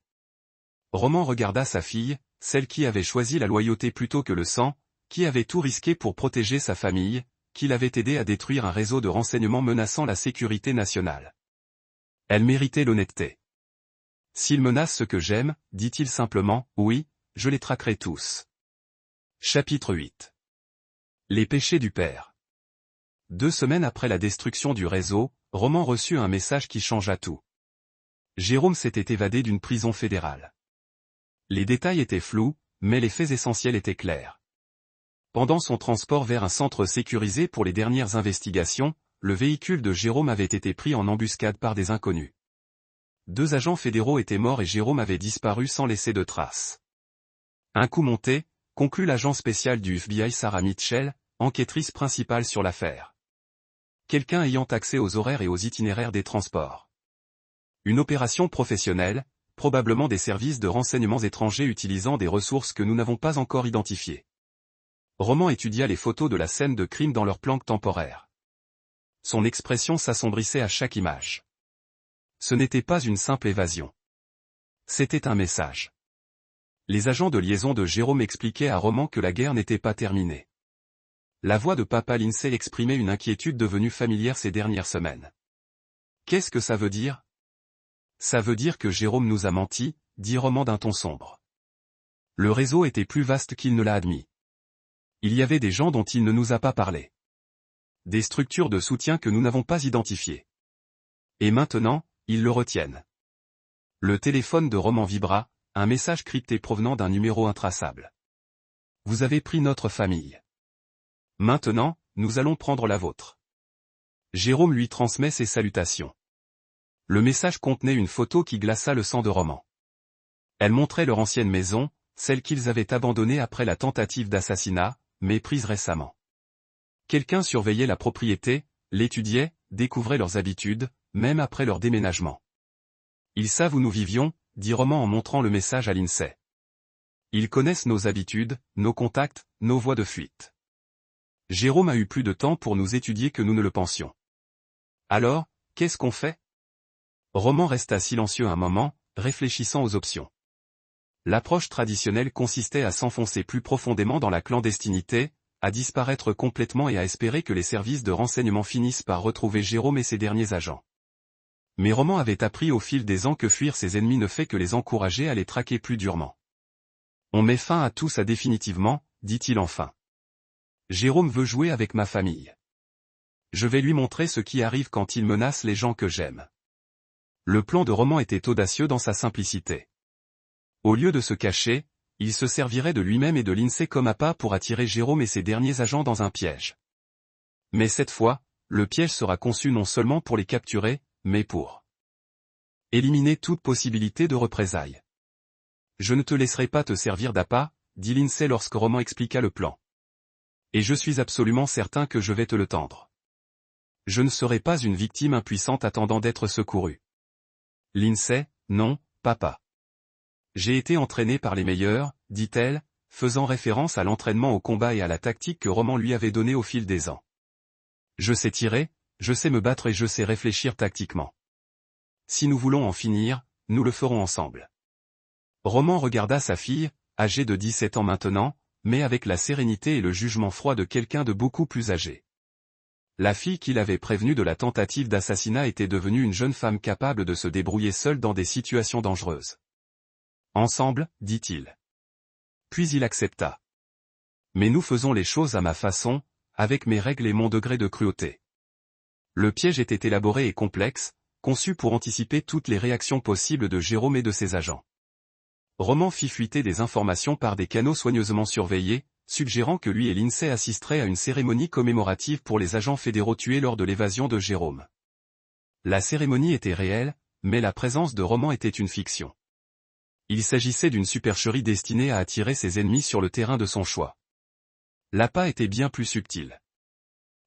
Roman regarda sa fille, celle qui avait choisi la loyauté plutôt que le sang, qui avait tout risqué pour protéger sa famille, qui l'avait aidé à détruire un réseau de renseignement menaçant la sécurité nationale. Elle méritait l'honnêteté. S'ils menacent ce que j'aime, dit-il simplement, oui, je les traquerai tous. Chapitre 8. Les péchés du père. 2 semaines après la destruction du réseau, Roman reçut un message qui changea tout. Jérôme s'était évadé d'une prison fédérale. Les détails étaient flous, mais les faits essentiels étaient clairs. Pendant son transport vers un centre sécurisé pour les dernières investigations, le véhicule de Jérôme avait été pris en embuscade par des inconnus. 2 agents fédéraux étaient morts et Jérôme avait disparu sans laisser de traces. Un coup monté, conclut l'agent spécial du FBI Sarah Mitchell, enquêtrice principale sur l'affaire. Quelqu'un ayant accès aux horaires et aux itinéraires des transports. Une opération professionnelle, probablement des services de renseignements étrangers utilisant des ressources que nous n'avons pas encore identifiées. Roman étudia les photos de la scène de crime dans leur planque temporaire. Son expression s'assombrissait à chaque image. Ce n'était pas une simple évasion. C'était un message. Les agents de liaison de Jérôme expliquaient à Roman que la guerre n'était pas terminée. La voix de Papa Lindsay exprimait une inquiétude devenue familière ces dernières semaines. Qu'est-ce que ça veut dire? Ça veut dire que Jérôme nous a menti, dit Roman d'un ton sombre. Le réseau était plus vaste qu'il ne l'a admis. Il y avait des gens dont il ne nous a pas parlé. Des structures de soutien que nous n'avons pas identifiées. Et maintenant, ils le retiennent. Le téléphone de Roman vibra, un message crypté provenant d'un numéro intraçable. Vous avez pris notre famille. Maintenant, nous allons prendre la vôtre. Jérôme lui transmet ses salutations. Le message contenait une photo qui glaça le sang de Roman. Elle montrait leur ancienne maison, celle qu'ils avaient abandonnée après la tentative d'assassinat, mais prise récemment. Quelqu'un surveillait la propriété, l'étudiait, découvrait leurs habitudes, même après leur déménagement. Ils savent où nous vivions, dit Roman en montrant le message à l'INSEE. Ils connaissent nos habitudes, nos contacts, nos voies de fuite. Jérôme a eu plus de temps pour nous étudier que nous ne le pensions. Alors, qu'est-ce qu'on fait? Roman resta silencieux un moment, réfléchissant aux options. L'approche traditionnelle consistait à s'enfoncer plus profondément dans la clandestinité, à disparaître complètement et à espérer que les services de renseignement finissent par retrouver Jérôme et ses derniers agents. Mais Roman avait appris au fil des ans que fuir ses ennemis ne fait que les encourager à les traquer plus durement. On met fin à tout ça définitivement, dit-il enfin. Jérôme veut jouer avec ma famille. Je vais lui montrer ce qui arrive quand il menace les gens que j'aime. Le plan de Roman était audacieux dans sa simplicité. Au lieu de se cacher, il se servirait de lui-même et de l'INSEE comme appât pour attirer Jérôme et ses derniers agents dans un piège. Mais cette fois, le piège sera conçu non seulement pour les capturer, mais pour éliminer toute possibilité de représailles. Je ne te laisserai pas te servir d'appât, dit l'INSEE lorsque Roman expliqua le plan. Et je suis absolument certain que je vais te le tendre. Je ne serai pas une victime impuissante attendant d'être secourue. L'INSEE, non, papa. J'ai été entraîné par les meilleurs, dit-elle, faisant référence à l'entraînement au combat et à la tactique que Roman lui avait donnée au fil des ans. Je sais tirer, je sais me battre et je sais réfléchir tactiquement. Si nous voulons en finir, nous le ferons ensemble. Roman regarda sa fille, âgée de 17 ans maintenant, mais avec la sérénité et le jugement froid de quelqu'un de beaucoup plus âgé. La fille qu'il avait prévenue de la tentative d'assassinat était devenue une jeune femme capable de se débrouiller seule dans des situations dangereuses. Ensemble, dit-il. Puis il accepta. Mais nous faisons les choses à ma façon, avec mes règles et mon degré de cruauté. Le piège était élaboré et complexe, conçu pour anticiper toutes les réactions possibles de Jérôme et de ses agents. Roman fit fuiter des informations par des canaux soigneusement surveillés, suggérant que lui et l'INSEE assisteraient à une cérémonie commémorative pour les agents fédéraux tués lors de l'évasion de Jérôme. La cérémonie était réelle, mais la présence de Roman était une fiction. Il s'agissait d'une supercherie destinée à attirer ses ennemis sur le terrain de son choix. L'appât était bien plus subtil.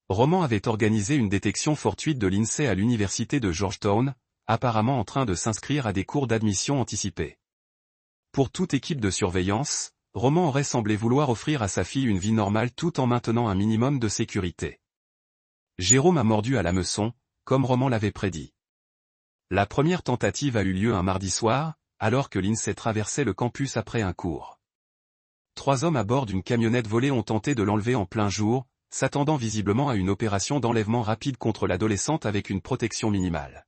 Roman avait organisé une détection fortuite de l'INSEE à l'université de Georgetown, apparemment en train de s'inscrire à des cours d'admission anticipés. Pour toute équipe de surveillance, Roman aurait semblé vouloir offrir à sa fille une vie normale tout en maintenant un minimum de sécurité. Jérôme a mordu à l'hameçon, comme Roman l'avait prédit. La première tentative a eu lieu un mardi soir, alors que l'INSEE traversait le campus après un cours. 3 hommes à bord d'une camionnette volée ont tenté de l'enlever en plein jour, s'attendant visiblement à une opération d'enlèvement rapide contre l'adolescente avec une protection minimale.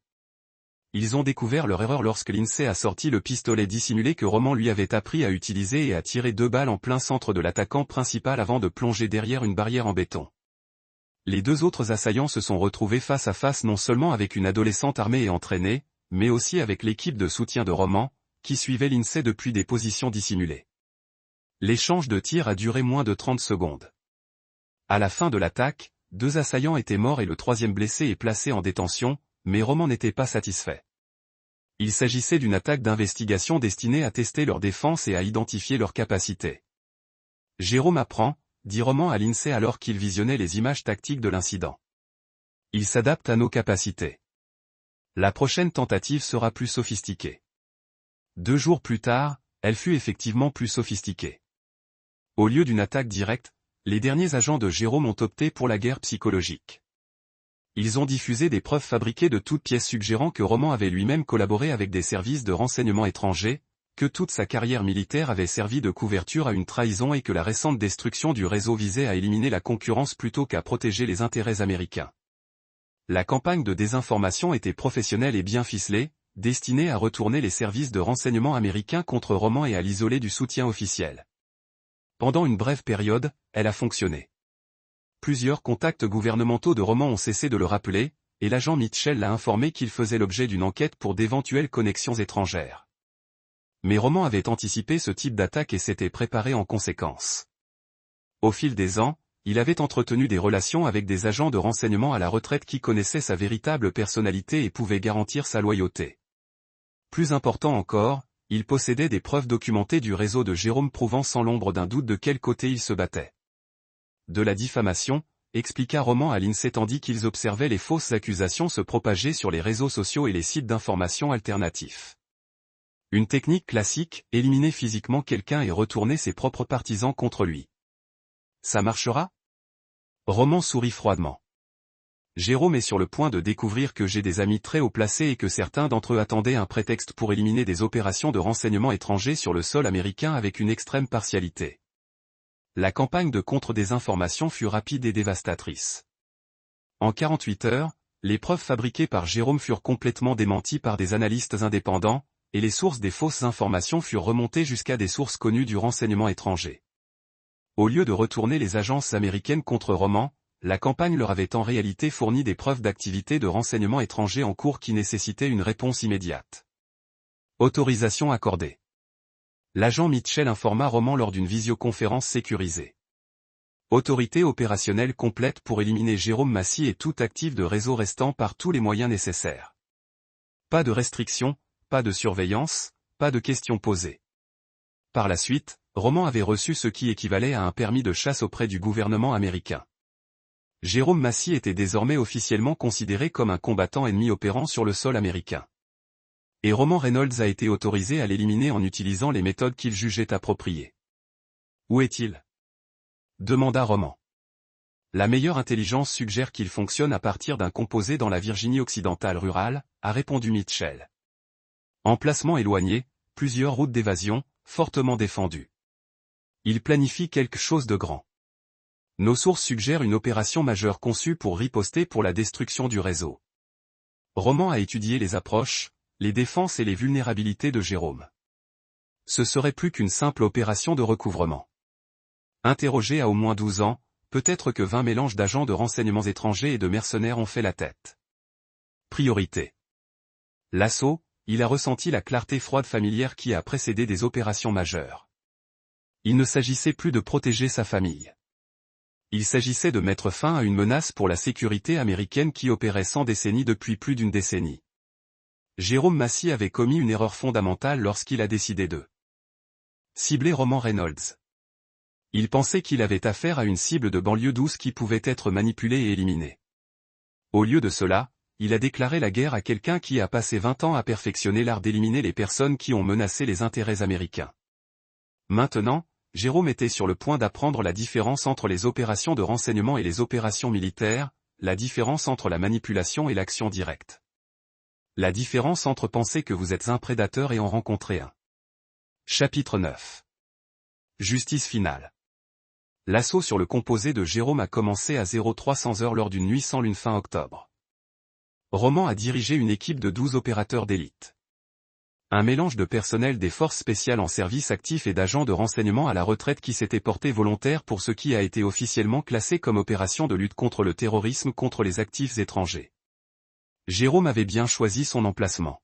Ils ont découvert leur erreur lorsque l'INSEE a sorti le pistolet dissimulé que Roman lui avait appris à utiliser et a tiré 2 balles en plein centre de l'attaquant principal avant de plonger derrière une barrière en béton. Les 2 autres assaillants se sont retrouvés face à face non seulement avec une adolescente armée et entraînée, mais aussi avec l'équipe de soutien de Roman, qui suivait l'INSEE depuis des positions dissimulées. L'échange de tirs a duré moins de 30 secondes. À la fin de l'attaque, 2 assaillants étaient morts et le 3e blessé est placé en détention, mais Roman n'était pas satisfait. Il s'agissait d'une attaque d'investigation destinée à tester leur défense et à identifier leurs capacités. Jérôme apprend, dit Roman à l'INSEE alors qu'il visionnait les images tactiques de l'incident. Il s'adapte à nos capacités. La prochaine tentative sera plus sophistiquée. 2 jours plus tard, elle fut effectivement plus sophistiquée. Au lieu d'une attaque directe, les derniers agents de Jérôme ont opté pour la guerre psychologique. Ils ont diffusé des preuves fabriquées de toutes pièces suggérant que Roman avait lui-même collaboré avec des services de renseignement étrangers, que toute sa carrière militaire avait servi de couverture à une trahison et que la récente destruction du réseau visait à éliminer la concurrence plutôt qu'à protéger les intérêts américains. La campagne de désinformation était professionnelle et bien ficelée, destinée à retourner les services de renseignement américains contre Roman et à l'isoler du soutien officiel. Pendant une brève période, elle a fonctionné. Plusieurs contacts gouvernementaux de Roman ont cessé de le rappeler, et l'agent Mitchell l'a informé qu'il faisait l'objet d'une enquête pour d'éventuelles connexions étrangères. Mais Roman avait anticipé ce type d'attaque et s'était préparé en conséquence. Au fil des ans, il avait entretenu des relations avec des agents de renseignement à la retraite qui connaissaient sa véritable personnalité et pouvaient garantir sa loyauté. Plus important encore, il possédait des preuves documentées du réseau de Jérôme prouvant sans l'ombre d'un doute de quel côté il se battait. De la diffamation, expliqua Roman à l'INSEE tandis qu'ils observaient les fausses accusations se propager sur les réseaux sociaux et les sites d'information alternatifs. Une technique classique, éliminer physiquement quelqu'un et retourner ses propres partisans contre lui. Ça marchera? Roman sourit froidement. Jérôme est sur le point de découvrir que j'ai des amis très haut placés et que certains d'entre eux attendaient un prétexte pour éliminer des opérations de renseignement étrangers sur le sol américain avec une extrême partialité. La campagne de contre-désinformation fut rapide et dévastatrice. En 48 heures, les preuves fabriquées par Jérôme furent complètement démenties par des analystes indépendants, et les sources des fausses informations furent remontées jusqu'à des sources connues du renseignement étranger. Au lieu de retourner les agences américaines contre Roman, la campagne leur avait en réalité fourni des preuves d'activité de renseignement étranger en cours qui nécessitaient une réponse immédiate. Autorisation accordée. L'agent Mitchell informa Roman lors d'une visioconférence sécurisée. Autorité opérationnelle complète pour éliminer Jérôme Massy et tout actif de réseau restant par tous les moyens nécessaires. Pas de restrictions, pas de surveillance, pas de questions posées. Par la suite, Roman avait reçu ce qui équivalait à un permis de chasse auprès du gouvernement américain. Jérôme Massy était désormais officiellement considéré comme un combattant ennemi opérant sur le sol américain. Et Roman Reynolds a été autorisé à l'éliminer en utilisant les méthodes qu'il jugeait appropriées. Où est-il? Demanda Roman. La meilleure intelligence suggère qu'il fonctionne à partir d'un composé dans la Virginie occidentale rurale, a répondu Mitchell. Emplacement éloigné, plusieurs routes d'évasion, fortement défendues. Il planifie quelque chose de grand. Nos sources suggèrent une opération majeure conçue pour riposter pour la destruction du réseau. Roman a étudié les approches, les défenses et les vulnérabilités de Jérôme. Ce serait plus qu'une simple opération de recouvrement. Interrogé à au moins 12 ans, peut-être que 20 mélanges d'agents de renseignements étrangers et de mercenaires ont fait la tête. Priorité. L'assaut, il a ressenti la clarté froide familière qui a précédé des opérations majeures. Il ne s'agissait plus de protéger sa famille. Il s'agissait de mettre fin à une menace pour la sécurité américaine qui opérait sans décennie depuis plus d'une décennie. Jérôme Massy avait commis une erreur fondamentale lorsqu'il a décidé de cibler Roman Reynolds. Il pensait qu'il avait affaire à une cible de banlieue douce qui pouvait être manipulée et éliminée. Au lieu de cela, il a déclaré la guerre à quelqu'un qui a passé 20 ans à perfectionner l'art d'éliminer les personnes qui ont menacé les intérêts américains. Maintenant, Jérôme était sur le point d'apprendre la différence entre les opérations de renseignement et les opérations militaires, la différence entre la manipulation et l'action directe. La différence entre penser que vous êtes un prédateur et en rencontrer un. Chapitre 9. Justice finale. L'assaut sur le composé de Jérôme a commencé à 0300 heures lors d'une nuit sans lune fin octobre. Roman a dirigé une équipe de 12 opérateurs d'élite. Un mélange de personnel des forces spéciales en service actif et d'agents de renseignement à la retraite qui s'étaient portés volontaires pour ce qui a été officiellement classé comme opération de lutte contre le terrorisme contre les actifs étrangers. Jérôme avait bien choisi son emplacement.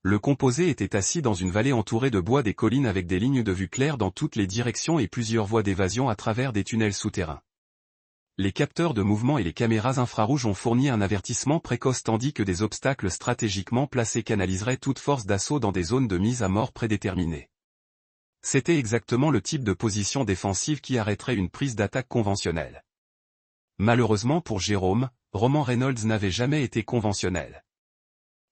Le composé était assis dans une vallée entourée de bois des collines avec des lignes de vue claires dans toutes les directions et plusieurs voies d'évasion à travers des tunnels souterrains. Les capteurs de mouvement et les caméras infrarouges ont fourni un avertissement précoce tandis que des obstacles stratégiquement placés canaliseraient toute force d'assaut dans des zones de mise à mort prédéterminées. C'était exactement le type de position défensive qui arrêterait une prise d'attaque conventionnelle. Malheureusement pour Jérôme, Roman Reynolds n'avait jamais été conventionnel.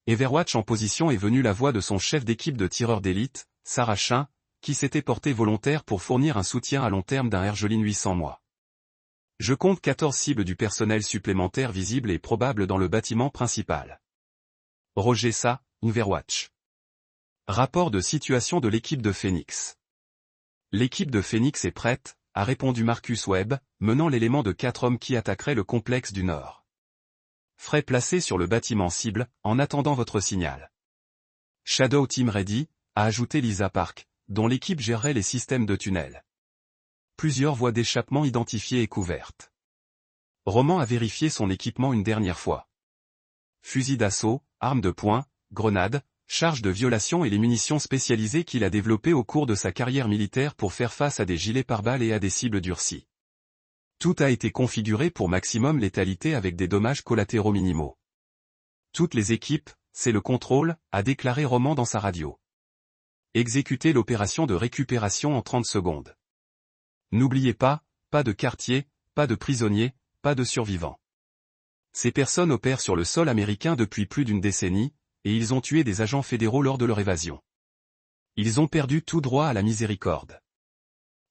Overwatch en position est venu la voix de son chef d'équipe de tireurs d'élite, Sarah Chin, qui s'était porté volontaire pour fournir un soutien à long terme d'un Herjolin 800 mois. Je compte 14 cibles du personnel supplémentaire visible et probable dans le bâtiment principal. Roger Ça, Overwatch. Rapport de situation de l'équipe de Phoenix. L'équipe de Phoenix est prête, a répondu Marcus Webb, menant l'élément de 4 hommes qui attaqueraient le complexe du Nord. Frais placés sur le bâtiment cible, en attendant votre signal. Shadow Team Ready, a ajouté Lisa Park, dont l'équipe gérerait les systèmes de tunnels. Plusieurs voies d'échappement identifiées et couvertes. Roman a vérifié son équipement une dernière fois. Fusil d'assaut, armes de poing, grenades, charges de violation et les munitions spécialisées qu'il a développées au cours de sa carrière militaire pour faire face à des gilets pare-balles et à des cibles durcies. Tout a été configuré pour maximum létalité avec des dommages collatéraux minimaux. Toutes les équipes, c'est le contrôle, a déclaré Roman dans sa radio. Exécutez l'opération de récupération en 30 secondes. N'oubliez pas, pas de quartier, pas de prisonniers, pas de survivants. Ces personnes opèrent sur le sol américain depuis plus d'une décennie, et ils ont tué des agents fédéraux lors de leur évasion. Ils ont perdu tout droit à la miséricorde.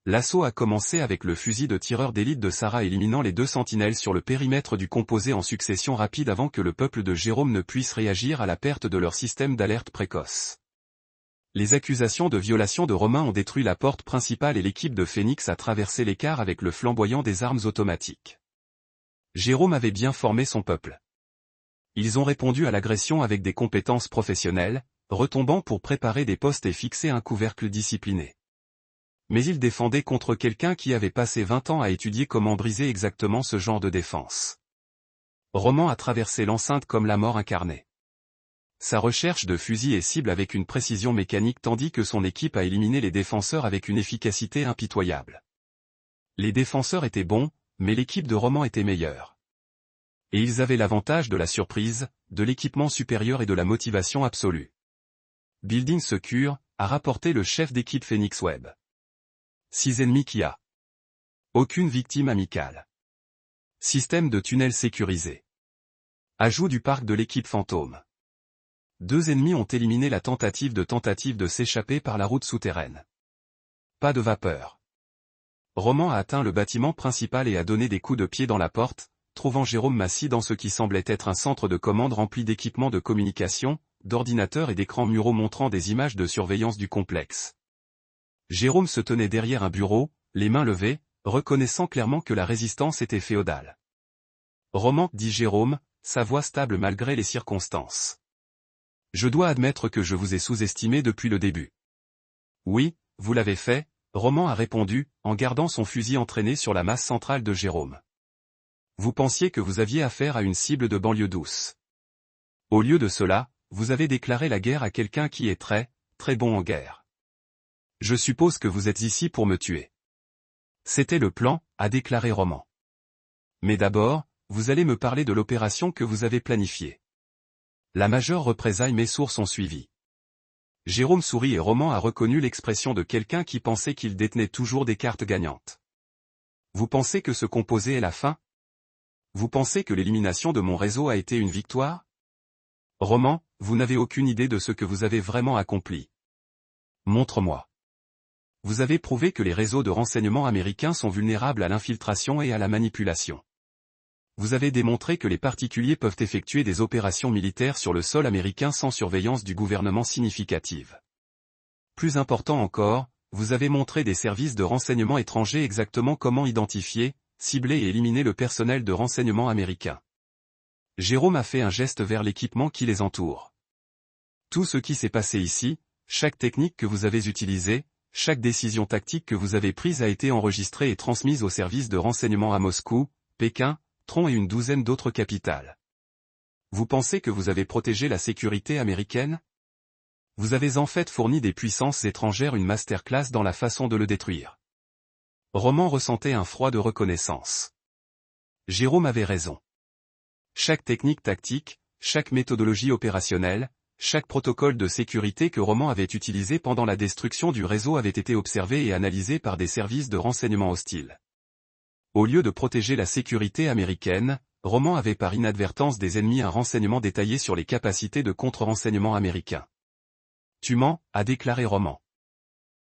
L'assaut a commencé avec le fusil de tireur d'élite de Sarah éliminant les 2 sentinelles sur le périmètre du composé en succession rapide avant que le peuple de Jérôme ne puisse réagir à la perte de leur système d'alerte précoce. Les accusations de violation de Romain ont détruit la porte principale et l'équipe de Phoenix a traversé l'écart avec le flamboyant des armes automatiques. Jérôme avait bien formé son peuple. Ils ont répondu à l'agression avec des compétences professionnelles, retombant pour préparer des postes et fixer un couvercle discipliné. Mais ils défendaient contre quelqu'un qui avait passé 20 ans à étudier comment briser exactement ce genre de défense. Roman a traversé l'enceinte comme la mort incarnée. Sa recherche de fusils et cibles avec une précision mécanique tandis que son équipe a éliminé les défenseurs avec une efficacité impitoyable. Les défenseurs étaient bons, mais l'équipe de Roman était meilleure. Et ils avaient l'avantage de la surprise, de l'équipement supérieur et de la motivation absolue. Building Secure, a rapporté le chef d'équipe Phoenix Web. 6 ennemis KIA. Aucune victime amicale. Système de tunnel sécurisé. Ajout du parc de l'équipe fantôme. 2 ennemis ont éliminé la tentative de s'échapper par la route souterraine. Pas de vapeur. Roman a atteint le bâtiment principal et a donné des coups de pied dans la porte, trouvant Jérôme Massy dans ce qui semblait être un centre de commande rempli d'équipements de communication, d'ordinateurs et d'écrans muraux montrant des images de surveillance du complexe. Jérôme se tenait derrière un bureau, les mains levées, reconnaissant clairement que la résistance était féodale. Roman, dit Jérôme, sa voix stable malgré les circonstances. Je dois admettre que je vous ai sous-estimé depuis le début. Oui, vous l'avez fait, Roman a répondu, en gardant son fusil entraîné sur la masse centrale de Jérôme. Vous pensiez que vous aviez affaire à une cible de banlieue douce. Au lieu de cela, vous avez déclaré la guerre à quelqu'un qui est très, très bon en guerre. Je suppose que vous êtes ici pour me tuer. C'était le plan, a déclaré Roman. Mais d'abord, vous allez me parler de l'opération que vous avez planifiée. La majeure représailles mes sources ont suivi. Jérôme sourit et Roman a reconnu l'expression de quelqu'un qui pensait qu'il détenait toujours des cartes gagnantes. Vous pensez que ce composé est la fin? Vous pensez que l'élimination de mon réseau a été une victoire? Roman, vous n'avez aucune idée de ce que vous avez vraiment accompli. Montre-moi. Vous avez prouvé que les réseaux de renseignement américains sont vulnérables à l'infiltration et à la manipulation. Vous avez démontré que les particuliers peuvent effectuer des opérations militaires sur le sol américain sans surveillance du gouvernement significative. Plus important encore, vous avez montré des services de renseignement étrangers exactement comment identifier, cibler et éliminer le personnel de renseignement américain. Jérôme a fait un geste vers l'équipement qui les entoure. Tout ce qui s'est passé ici, chaque technique que vous avez utilisée, chaque décision tactique que vous avez prise a été enregistrée et transmise aux services de renseignement à Moscou, Pékin, Tron et une douzaine d'autres capitales. Vous pensez que vous avez protégé la sécurité américaine? Vous avez en fait fourni des puissances étrangères une masterclass dans la façon de le détruire. Roman ressentait un froid de reconnaissance. Jérôme avait raison. Chaque technique tactique, chaque méthodologie opérationnelle, chaque protocole de sécurité que Roman avait utilisé pendant la destruction du réseau avait été observé et analysé par des services de renseignement hostiles. Au lieu de protéger la sécurité américaine, Roman avait par inadvertance des ennemis un renseignement détaillé sur les capacités de contre-renseignement américains. Tu mens, a déclaré Roman.